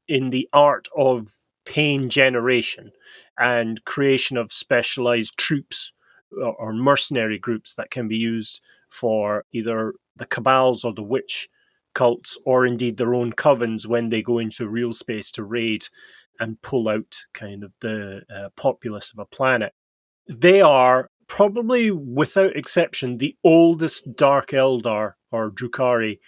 in the art of pain generation and creation of specialized troops or mercenary groups that can be used for either the Cabals or the Wych Cults, or indeed their own covens when they go into real space to raid and pull out kind of the populace of a planet. They are probably, without exception, the oldest Dark Eldar or Drukhari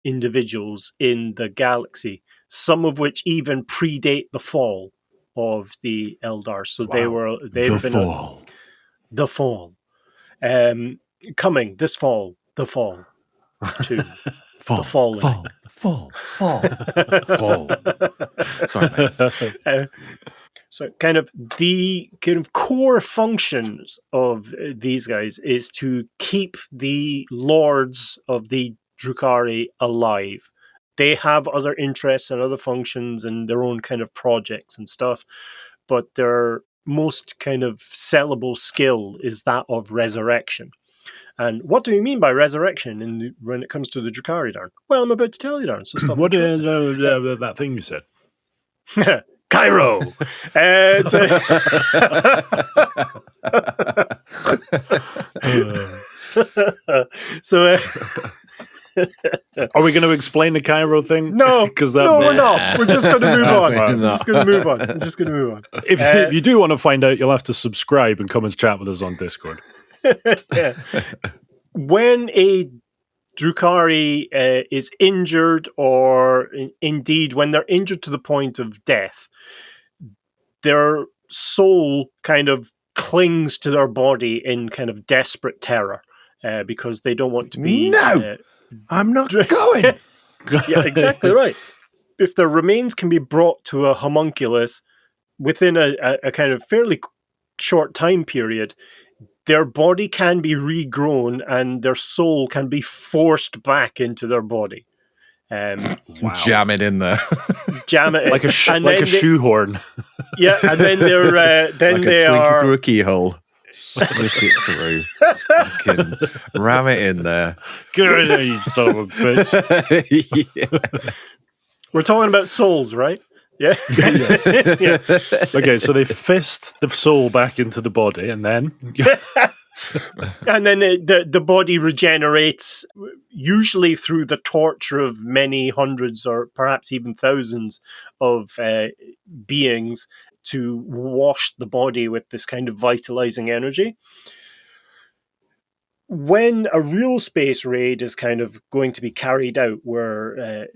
individuals in the galaxy, some of which even predate the fall of the Eldar. So Wow. the fall. Coming this fall, the fall to the falling. Fall. Sorry, mate. So kind of the core functions of these guys is to keep the lords of the Drukhari alive. They have other interests and other functions and their own kind of projects and stuff, but their most kind of sellable skill is that of resurrection. And what do we mean by resurrection when it comes to the Drukhari, Darren? Well, I'm about to tell you, Darren. So stop. What is that thing you said? Cairo. So, are we going to explain the Cairo thing? No, we're not. We're just going to move on. We're We're just going to move on. If you do want to find out, you'll have to subscribe and come and chat with us on Discord. Yeah. When a Drukhari is injured, or indeed when they're injured to the point of death, their soul kind of clings to their body in kind of desperate terror because they don't want to be... No! I'm not going! Yeah, exactly right. If their remains can be brought to a homunculus within a kind of fairly short time period, their body can be regrown and their soul can be forced back into their body. Wow. Jam it in there. Jam it like a shoehorn. Yeah, and then they're then like they a Twinkie are through a keyhole. Squish it through. Fucking ram it in there. Good, you son of a bitch. Yeah. We're talking about souls, right? Yeah. Yeah. Okay, so they fist the soul back into the body, and then and then the body regenerates, usually through the torture of many hundreds or perhaps even thousands of beings to wash the body with this kind of vitalizing energy. When a real space raid is kind of going to be carried out, where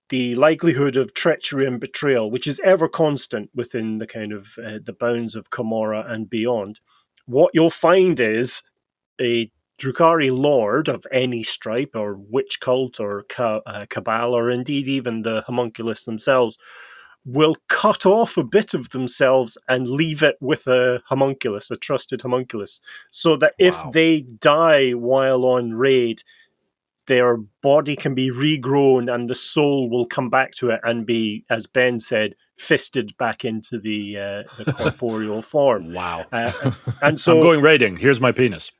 the likelihood of treachery and betrayal, which is ever constant within the kind of the bounds of Commorragh and beyond, what you'll find is a Drukhari Lord of any stripe, or Wych Cult, or Cabal, or indeed even the Haemonculus themselves, will cut off a bit of themselves and leave it with a homunculus, a trusted homunculus, so that if they die while on raid, their body can be regrown and the soul will come back to it and be, as Ben said, fisted back into the corporeal form. Wow. And so I'm going raiding. Here's my penis.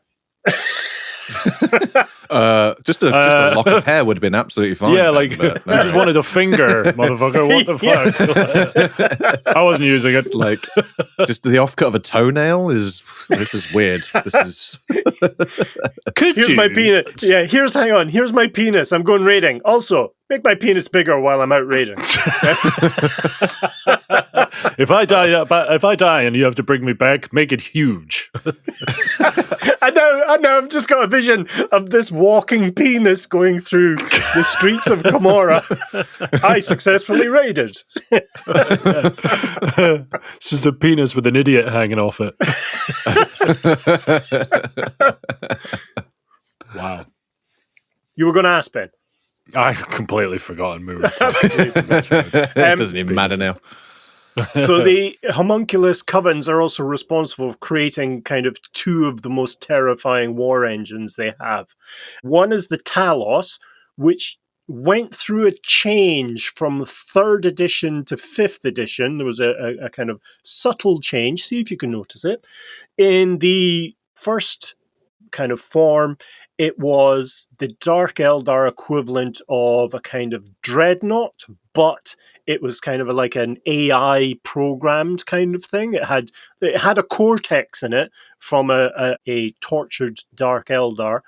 Just a lock of hair would have been absolutely fine. Yeah, like I just wanted a finger, motherfucker. What the fuck? I wasn't using it. Like just the offcut of a toenail is weird. This is. Here's my penis. Yeah, here's my penis. I'm going raiding. Also, make my penis bigger while I'm out raiding. If I die and you have to bring me back, make it huge. I know. I've just got a vision of this walking penis going through the streets of Commorragh. I successfully raided. It's just a penis with an idiot hanging off it. Wow. You were going to ask, Ben? I completely forgot and moved. It doesn't even matter now. So the Haemonculus Covens are also responsible for creating kind of two of the most terrifying war engines they have. One is the Talos, which went through a change from 3rd edition to 5th edition. There was a kind of subtle change. See if you can notice it. In the first kind of form, it was the Dark Eldar equivalent of a kind of dreadnought, but it was kind of like an AI programmed kind of thing. It had a cortex in it from a tortured Dark Eldar.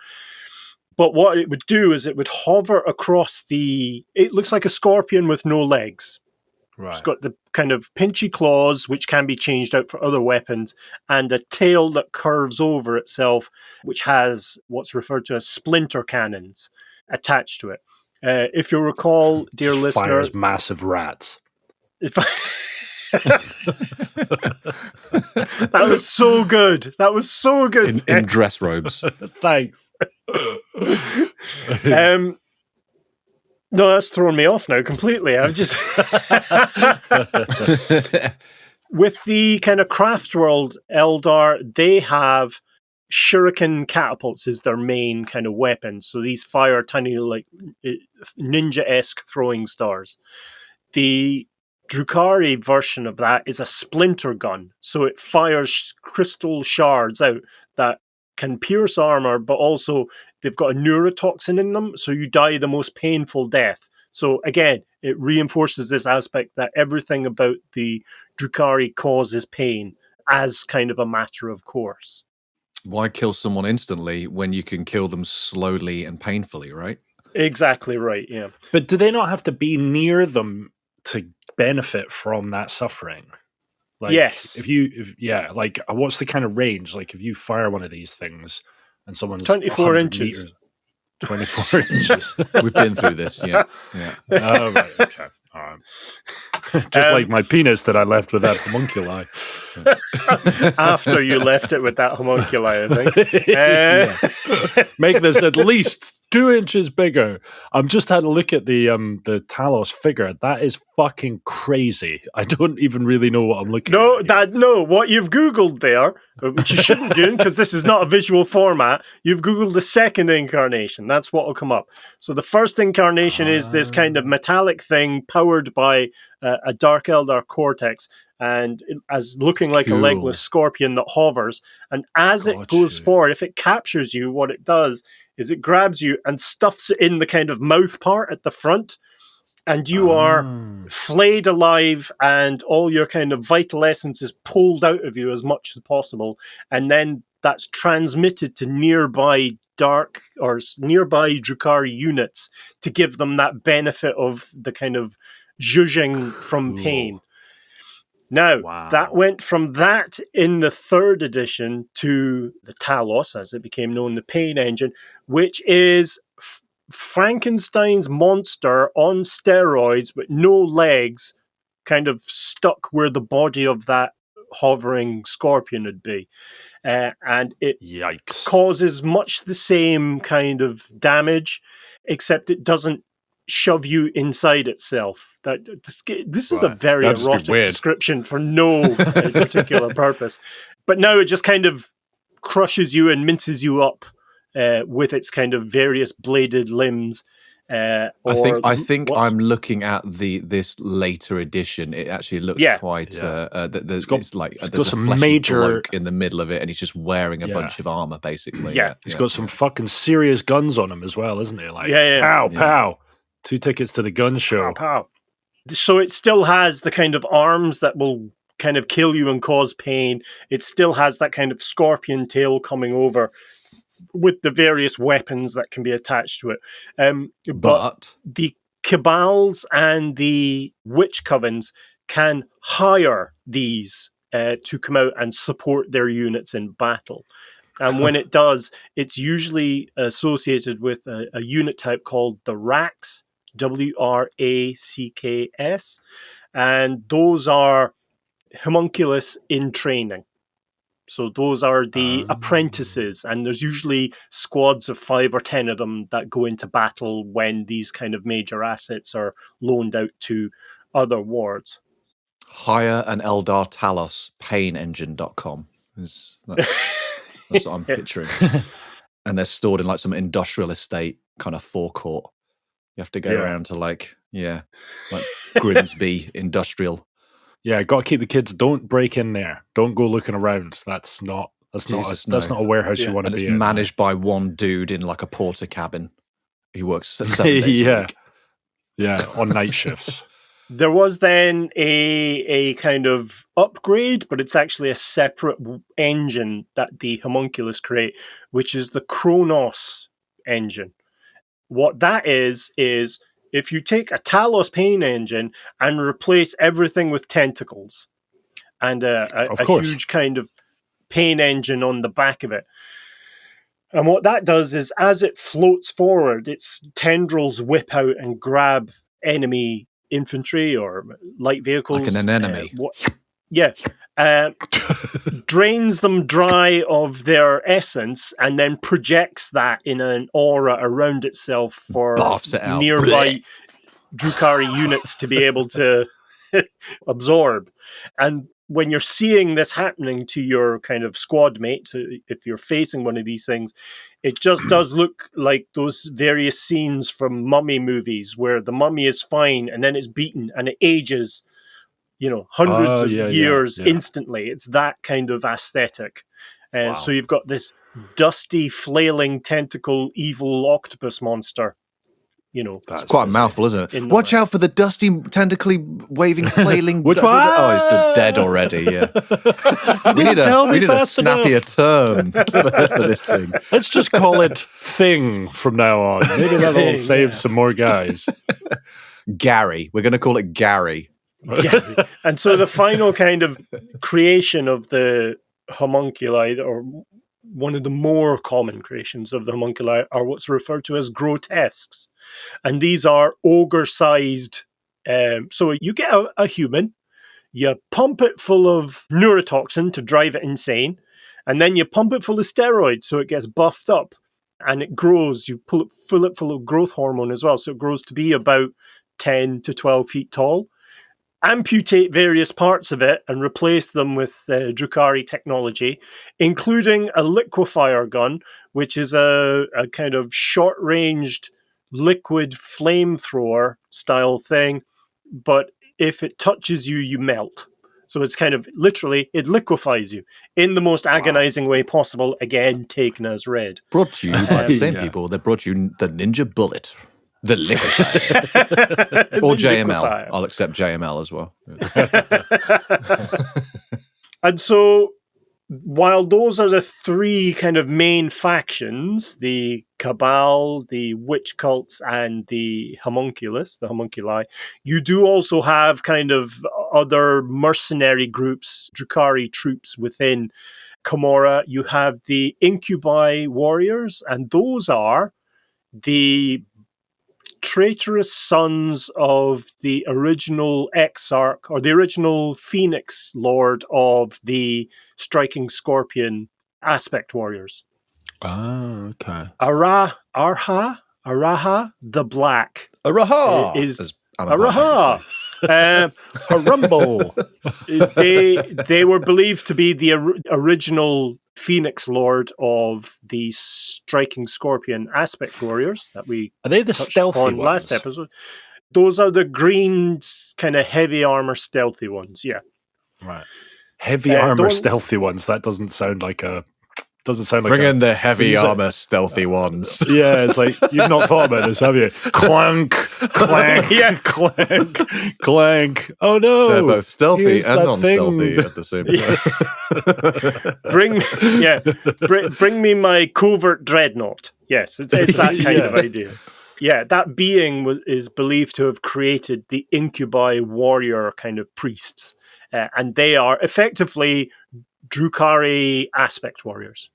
But what it would do is it would hover across it looks like a scorpion with no legs. Right. It's got the kind of pinchy claws, which can be changed out for other weapons, and a tail that curves over itself, which has what's referred to as splinter cannons attached to it. If you'll recall, dear listener, fires massive rats. That was so good. That was so good. In dress robes. Thanks. No, that's thrown me off now completely. I've just with the kind of craft world Eldar, they have shuriken catapults is their main kind of weapon. So these fire tiny like ninja-esque throwing stars. The Drukhari version of that is a splinter gun. So it fires crystal shards out that can pierce armor, but also they've got a neurotoxin in them, so you die the most painful death. So again, it reinforces this aspect that everything about the Drukhari causes pain as kind of a matter of course. Why kill someone instantly when you can kill them slowly and painfully, right? Exactly right, yeah. But do they not have to be near them to benefit from that suffering? Like, yes. Like, what's the kind of range? Like, if you fire one of these things and someone's 24 inches. Meters, 24 inches. We've been through this, yeah. Oh, right, okay. All right. Just like my penis that I left with that homunculi. After you left it with that homunculi, I think. Make this at least 2 inches bigger. I've just had a look at the Talos figure. That is fucking crazy. I don't even really know what I'm looking at. No, what you've Googled there, which you shouldn't do because this is not a visual format, you've Googled the second incarnation. That's what will come up. So the first incarnation is this kind of metallic thing powered by a Dark Eldar cortex, and as looking like a legless scorpion that hovers. And as it goes forward, if it captures you, what it does is it grabs you and stuffs it in the kind of mouth part at the front, and you are flayed alive, and all your kind of vital essence is pulled out of you as much as possible, and then that's transmitted to nearby Drukhari units to give them that benefit of the kind of zhuzhing from pain. Now, that went from that in the 3rd edition to the Talos, as it became known, the Pain Engine, which is Frankenstein's monster on steroids, but no legs, kind of stuck where the body of that hovering scorpion would be. And it Yikes. causes much the same kind of damage, except it doesn't shove you inside itself. This is a Right. very That'd just be erotic weird. description for no particular purpose. But now it just kind of crushes you and minces you up with its kind of various bladed limbs. I think I'm looking at this later edition. It actually looks quite. Yeah. It's got there's some a fleshy major bloke in the middle of it, and he's just wearing a bunch of armor, basically. Yeah. He's got some fucking serious guns on him as well, isn't he? Like, Yeah. pow. 2 tickets to the gun show. Pow. So it still has the kind of arms that will kind of kill you and cause pain. It still has that kind of scorpion tail coming over with the various weapons that can be attached to it. But the Kabals and the Wych Covens can hire these to come out and support their units in battle. And when it does, it's usually associated with a unit type called the Racks, WRACKS. And those are Haemonculus in training. So those are the apprentices, and there's usually squads of 5 or 10 of them that go into battle when these kind of major assets are loaned out to other wards. Hire an Eldar Talos painengine.com. That's what I'm picturing. And they're stored in like some industrial estate kind of forecourt. You have to go around to like Grimsby Industrial. Yeah, got to keep the kids. Don't break in there. Don't go looking around. That's not a warehouse you want to be in. It's managed by one dude in like a porter cabin. He works 7 days a week. Yeah, on night shifts. There was then a kind of upgrade, but it's actually a separate engine that the Haemonculus create, which is the Kronos engine. What that is if you take a Talos pain engine and replace everything with tentacles and a huge kind of pain engine on the back of it. And what that does is as it floats forward, its tendrils whip out and grab enemy infantry or light vehicles. Like an anemone. Drains them dry of their essence and then projects that in an aura around itself for nearby Drukhari units to be able to absorb. And when you're seeing this happening to your kind of squad mates, if you're facing one of these things, it just does look like those various scenes from mummy movies where the mummy is fine and then it's beaten and it ages, hundreds of years instantly. It's that kind of aesthetic. So you've got this dusty, flailing, tentacle, evil octopus monster. It's quite a mouthful, isn't it? Watch out for the dusty, tentacly waving, flailing. Which one? Oh, he's dead already. Yeah, we need a snappier term for this thing. Let's just call it Thing from now on. Maybe that'll save some more guys. Gary, we're going to call it Gary. And so the final kind of creation of the homunculi, or one of the more common creations of the homunculi, are what's referred to as grotesques. And these are ogre-sized. So you get a human, you pump it full of neurotoxin to drive it insane, and then you pump it full of steroids so it gets buffed up, and it grows. You fill it full of growth hormone as well, so it grows to be about 10 to 12 feet tall. Amputate various parts of it and replace them with Drukhari technology, including a liquefier gun, which is a kind of short-ranged liquid flamethrower style thing. But if it touches you, you melt. So it's kind of literally, it liquefies you in the most agonizing way possible, again, taken as read. Brought to you by the same people that brought you the Ninja Bullet. The liquefier. Or JML. Liquefier. I'll accept JML as well. And so, while those are the 3 kind of main factions, the Cabal, the Wych Cults, and the Haemonculus, the homunculi, you do also have kind of other mercenary groups, Drukhari troops within Commorragh. You have the Incubi warriors, and those are the traitorous sons of the original Exarch, or the original Phoenix Lord of the Striking Scorpion Aspect Warriors. Oh, okay. Araha the Black. Araha! Is as Alan Parker Araha! Harumbo! They were believed to be the original Phoenix Lord of the Striking Scorpion Aspect Warriors that we Are they the touched stealthy on ones? last episode. Those are the green kind of heavy armor stealthy ones, yeah. Right. Heavy armor don't- stealthy ones. That doesn't sound like a... Doesn't sound like Bring a... in the heavy Is it- armor stealthy ones. Yeah, it's like, you've not thought about this, have you? Clank, clank, Yeah. clank, clank. Oh no! They're both stealthy Here's and that non-stealthy thing. at the same time. Bring me my covert dreadnought. Yes, it's that kind of Yeah. idea. Yeah, that being is believed to have created the incubi warrior kind of priests, and they are effectively Drukhari aspect warriors.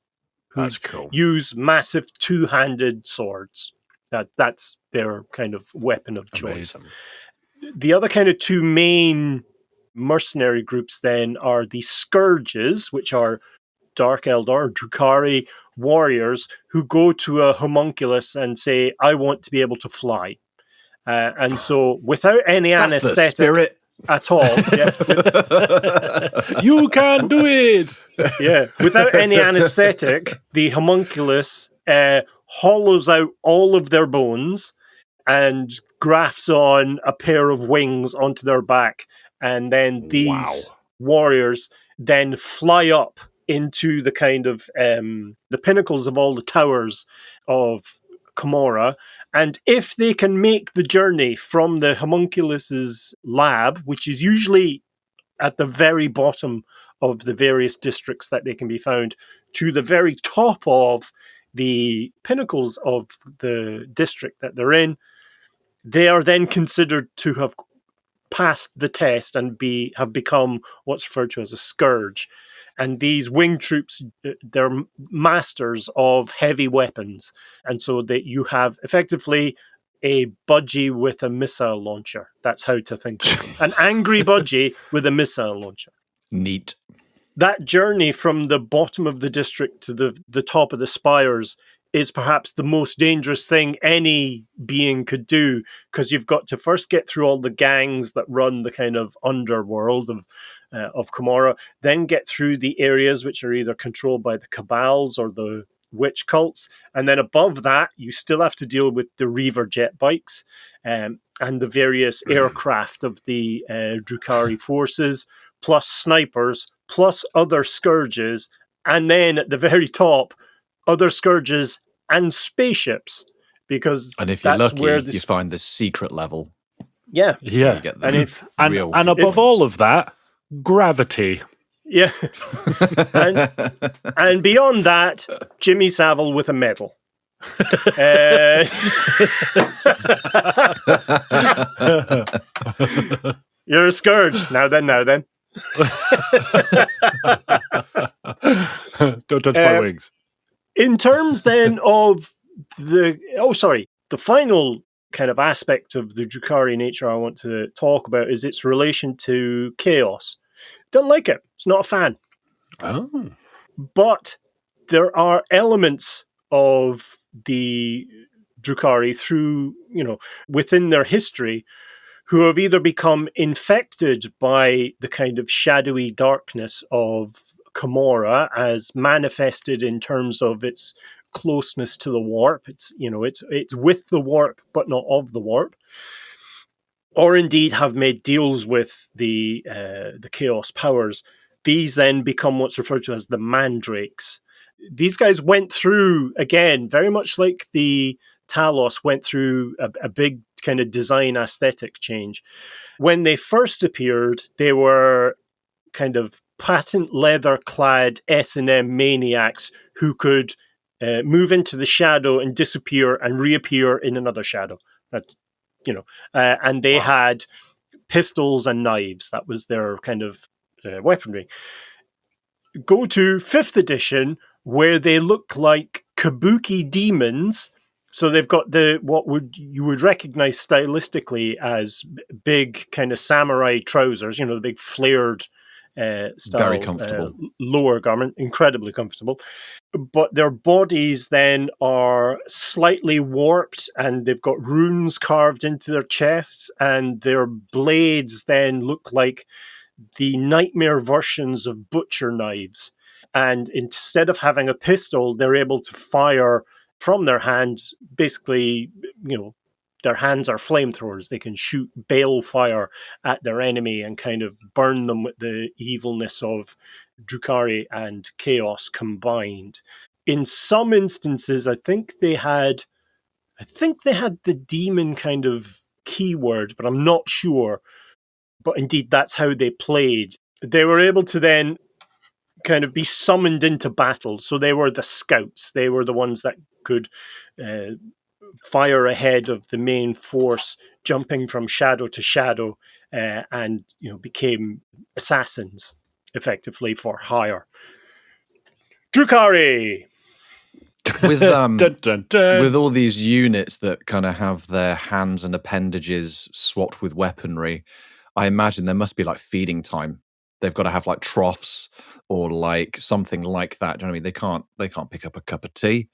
That's cool. Use massive two-handed swords. That's their kind of weapon of choice. Amazing. The other kind of two main mercenary groups then are the Scourges, which are Dark Eldar, Drukhari warriors who go to a homunculus and say, I want to be able to fly. And so without any That's the anesthetic spirit. at all, You can do it! without any anesthetic, the homunculus hollows out all of their bones and grafts on a pair of wings onto their back. And then these warriors then fly up into the kind of the pinnacles of all the towers of Commorragh. And if they can make the journey from the homunculus's lab, which is usually at the very bottom of the various districts that they can be found, to the very top of the pinnacles of the district that they're in, they are then considered to have passed the test and have become what's referred to as a scourge. And these wing troops, they're masters of heavy weapons. And so that you have effectively a budgie with a missile launcher. That's how to think of them. An angry budgie with a missile launcher. Neat. That journey from the bottom of the district to the top of the spires is perhaps the most dangerous thing any being could do, because you've got to first get through all the gangs that run the kind of underworld of Commorragh, then get through the areas which are either controlled by the Kabals or the Wych Cults, and then above that you still have to deal with the Reaver jet bikes and the various aircraft of the Drukhari forces, plus snipers, plus other scourges, and then at the very top, other scourges and spaceships, because And if you're that's lucky, where you find the secret level. yeah, Yeah. You get the and if real. And above if- all of that, gravity. yeah, and beyond that, Jimmy Savile with a medal. You're a scourge. Now then. Don't touch my wings. In terms then of the final kind of aspect of the Drukhari nature I want to talk about is its relation to chaos. Don't like it. It's not a fan. Oh. But there are elements of the Drukhari within their history who have either become infected by the kind of shadowy darkness of Commorragh as manifested in terms of its closeness to the warp. It's with the warp but not of the warp, or indeed have made deals with the chaos powers. These then become what's referred to as the mandrakes. These guys went through, again, very much like the Talos went through a big kind of design aesthetic change. When they first appeared, they were kind of patent leather-clad S&M maniacs who could move into the shadow and disappear and reappear in another shadow. And they had pistols and knives. That was their kind of weaponry. Go to 5th edition, where they look like kabuki demons So they've got you would recognize stylistically as big kind of samurai trousers, the big flared style. Very comfortable. Lower garment, incredibly comfortable. But their bodies then are slightly warped, and they've got runes carved into their chests, and their blades then look like the nightmare versions of butcher knives. And instead of having a pistol, they're able to fire from their hands. Basically, their hands are flamethrowers. They can shoot balefire at their enemy and kind of burn them with the evilness of Drukhari and Chaos combined. In some instances, I think they had the demon kind of keyword, but I'm not sure. But indeed, that's how they played. They were able to then kind of be summoned into battle. So they were the scouts. They were the ones that could fire ahead of the main force, jumping from shadow to shadow, and became assassins, effectively, for hire. Drukhari! With Dun, dun, dun. with all these units that kind of have their hands and appendages swapped with weaponry, I imagine there must be like feeding time. They've got to have like troughs or like something like that. Do you know what I mean? They can't pick up a cup of tea.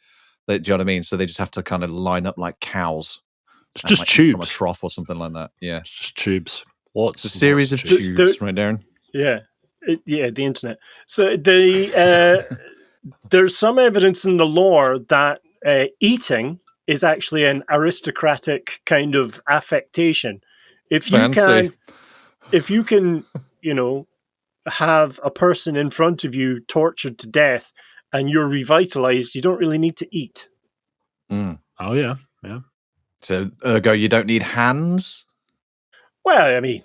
Do you know what I mean? So they just have to kind of line up like cows. It's just like eat from a tubes. trough or something like that. Yeah, It's just tubes. Lots. it's a series of lots tubes, right, Darren? Yeah, the internet. So there's some evidence in the lore that eating is actually an aristocratic kind of affectation. If you can, have a person in front of you tortured to death and you're revitalized, you don't really need to eat. Mm. Oh yeah. So ergo, you don't need hands. Well, I mean,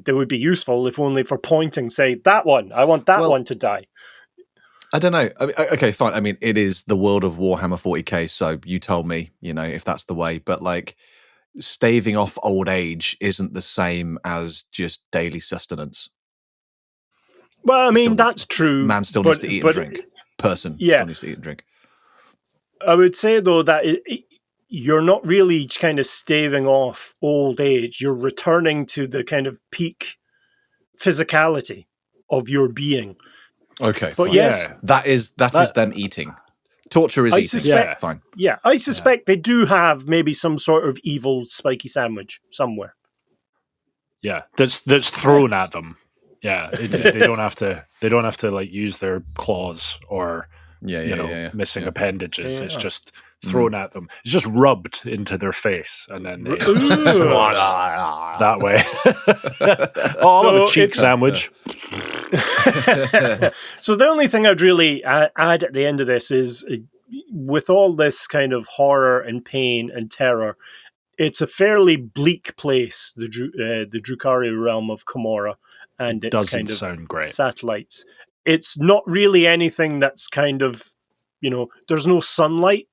they would be useful if only for pointing. Say that one. I want that one to die. I don't know. I mean, okay, fine. I mean, it is the world of Warhammer 40K, so you tell me, if that's the way. But like, staving off old age isn't the same as just daily sustenance. Well, I mean, that's true. Man still needs to eat and drink. Person still needs to eat and drink. I would say, though, that you're not really kind of staving off old age. You're returning to the kind of peak physicality of your being. Okay, but fine. yes, that is them eating. Torture is eating. Fine. Yeah, I suspect they do have maybe some sort of evil spiky sandwich somewhere. Yeah, that's thrown at them. Yeah, they don't have to like use their claws or missing appendages. It's just thrown at them. It's just rubbed into their face, and then they that way. I'll have a cheek sandwich. So the only thing I'd really add at the end of this is, with all this kind of horror and pain and terror, it's a fairly bleak place, the Drukhari realm of Commorragh, and its doesn't kind of sound great. Satellites. It's not really anything that's kind of, there's no sunlight.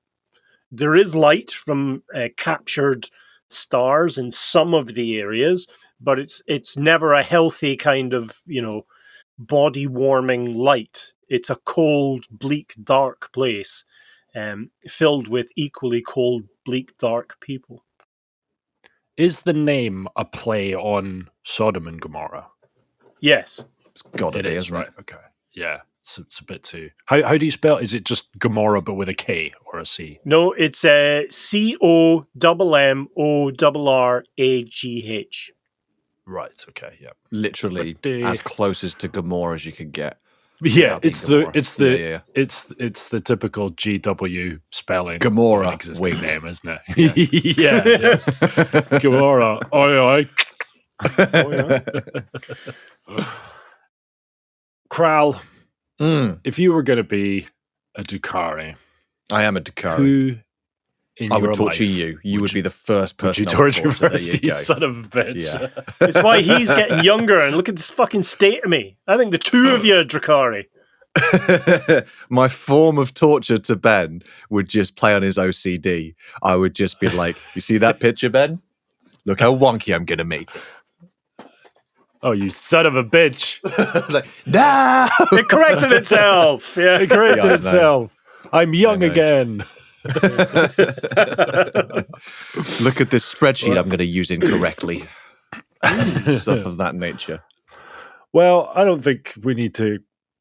There is light from captured stars in some of the areas, but it's never a healthy kind of, body warming light. It's a cold, bleak, dark place, filled with equally cold, bleak, dark people. Is the name a play on Sodom and Gomorrah? Yes. It's gotta be, isn't right? it? Okay. Yeah. It's a bit too. How do you spell? Is it just Gomorrah but with a K or a C? No, it's COMMORRAGH. Right. Okay. Yeah. Literally as close as to Gomorrah as you could get. Yeah, it's the typical GW spelling. Gomorrah, existing name, isn't it? Yeah. Gomorrah. Oi. Kral, if you were going to be a Drukhari, I am a Drukhari. Who in I your would torture life you. You would be the first person. You torture There first, you son of a bitch. Yeah. It's why he's getting younger, and look at this fucking state of me. I think the two of you are Drukhari. My form of torture to Ben would just play on his OCD. I would just be like, you see that picture, Ben? Look how wonky I'm going to make it. Oh, you son of a bitch. Like, no! It corrected itself. Yeah, It corrected itself. I'm young again. Look at this spreadsheet I'm going to use incorrectly. Stuff of that nature. Well, I don't think we need to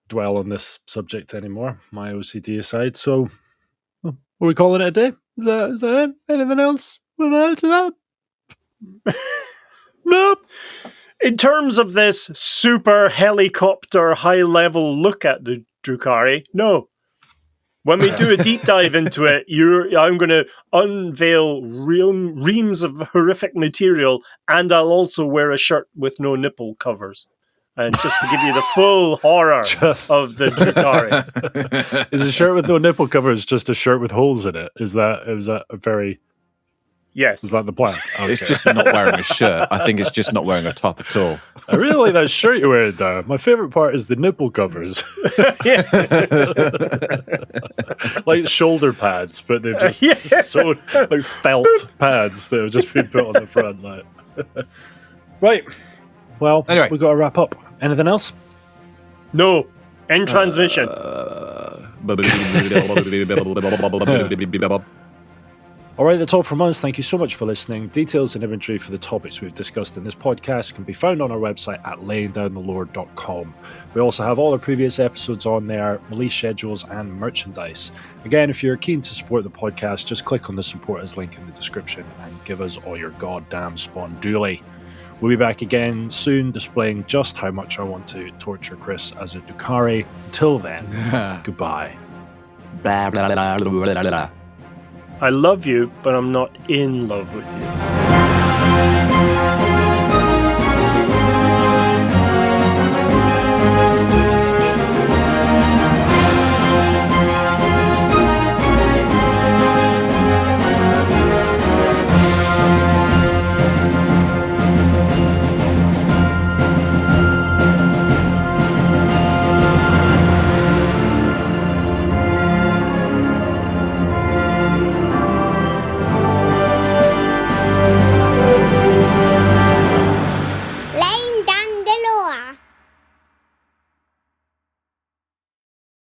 dwell on this subject anymore, my OCD aside. So, are we calling it a day? Is that it? Anything else? Want to add to that? Nope. In terms of this super helicopter high-level look at the Drukhari, no. When we do a deep dive into it, I'm going to unveil reams of horrific material, and I'll also wear a shirt with no nipple covers. And just to give you the full horror of the Drukhari. Is a shirt with no nipple covers just a shirt with holes in it? Is that a very... Yes. Is that the plan? Okay. It's just not wearing a shirt. I think it's just not wearing a top at all. I really like that shirt you're wearing, Dan. My favourite part is the nipple covers. Like shoulder pads, but they've just sewn like felt pads that have just been put on the front. Like. Right. Well, anyway, we've got to wrap up. Anything else? No. End transmission. All right, that's all from us. Thank you so much for listening. Details and imagery for the topics we've discussed in this podcast can be found on our website at layingdownthelore.com. We also have all our previous episodes on there, release schedules, and merchandise. Again, if you're keen to support the podcast, just click on the support us link in the description and give us all your goddamn spondooly. We'll be back again soon, displaying just how much I want to torture Chris as a Drukhari. Until then, goodbye. Blah, blah, blah, blah, blah, blah. I love you, but I'm not in love with you.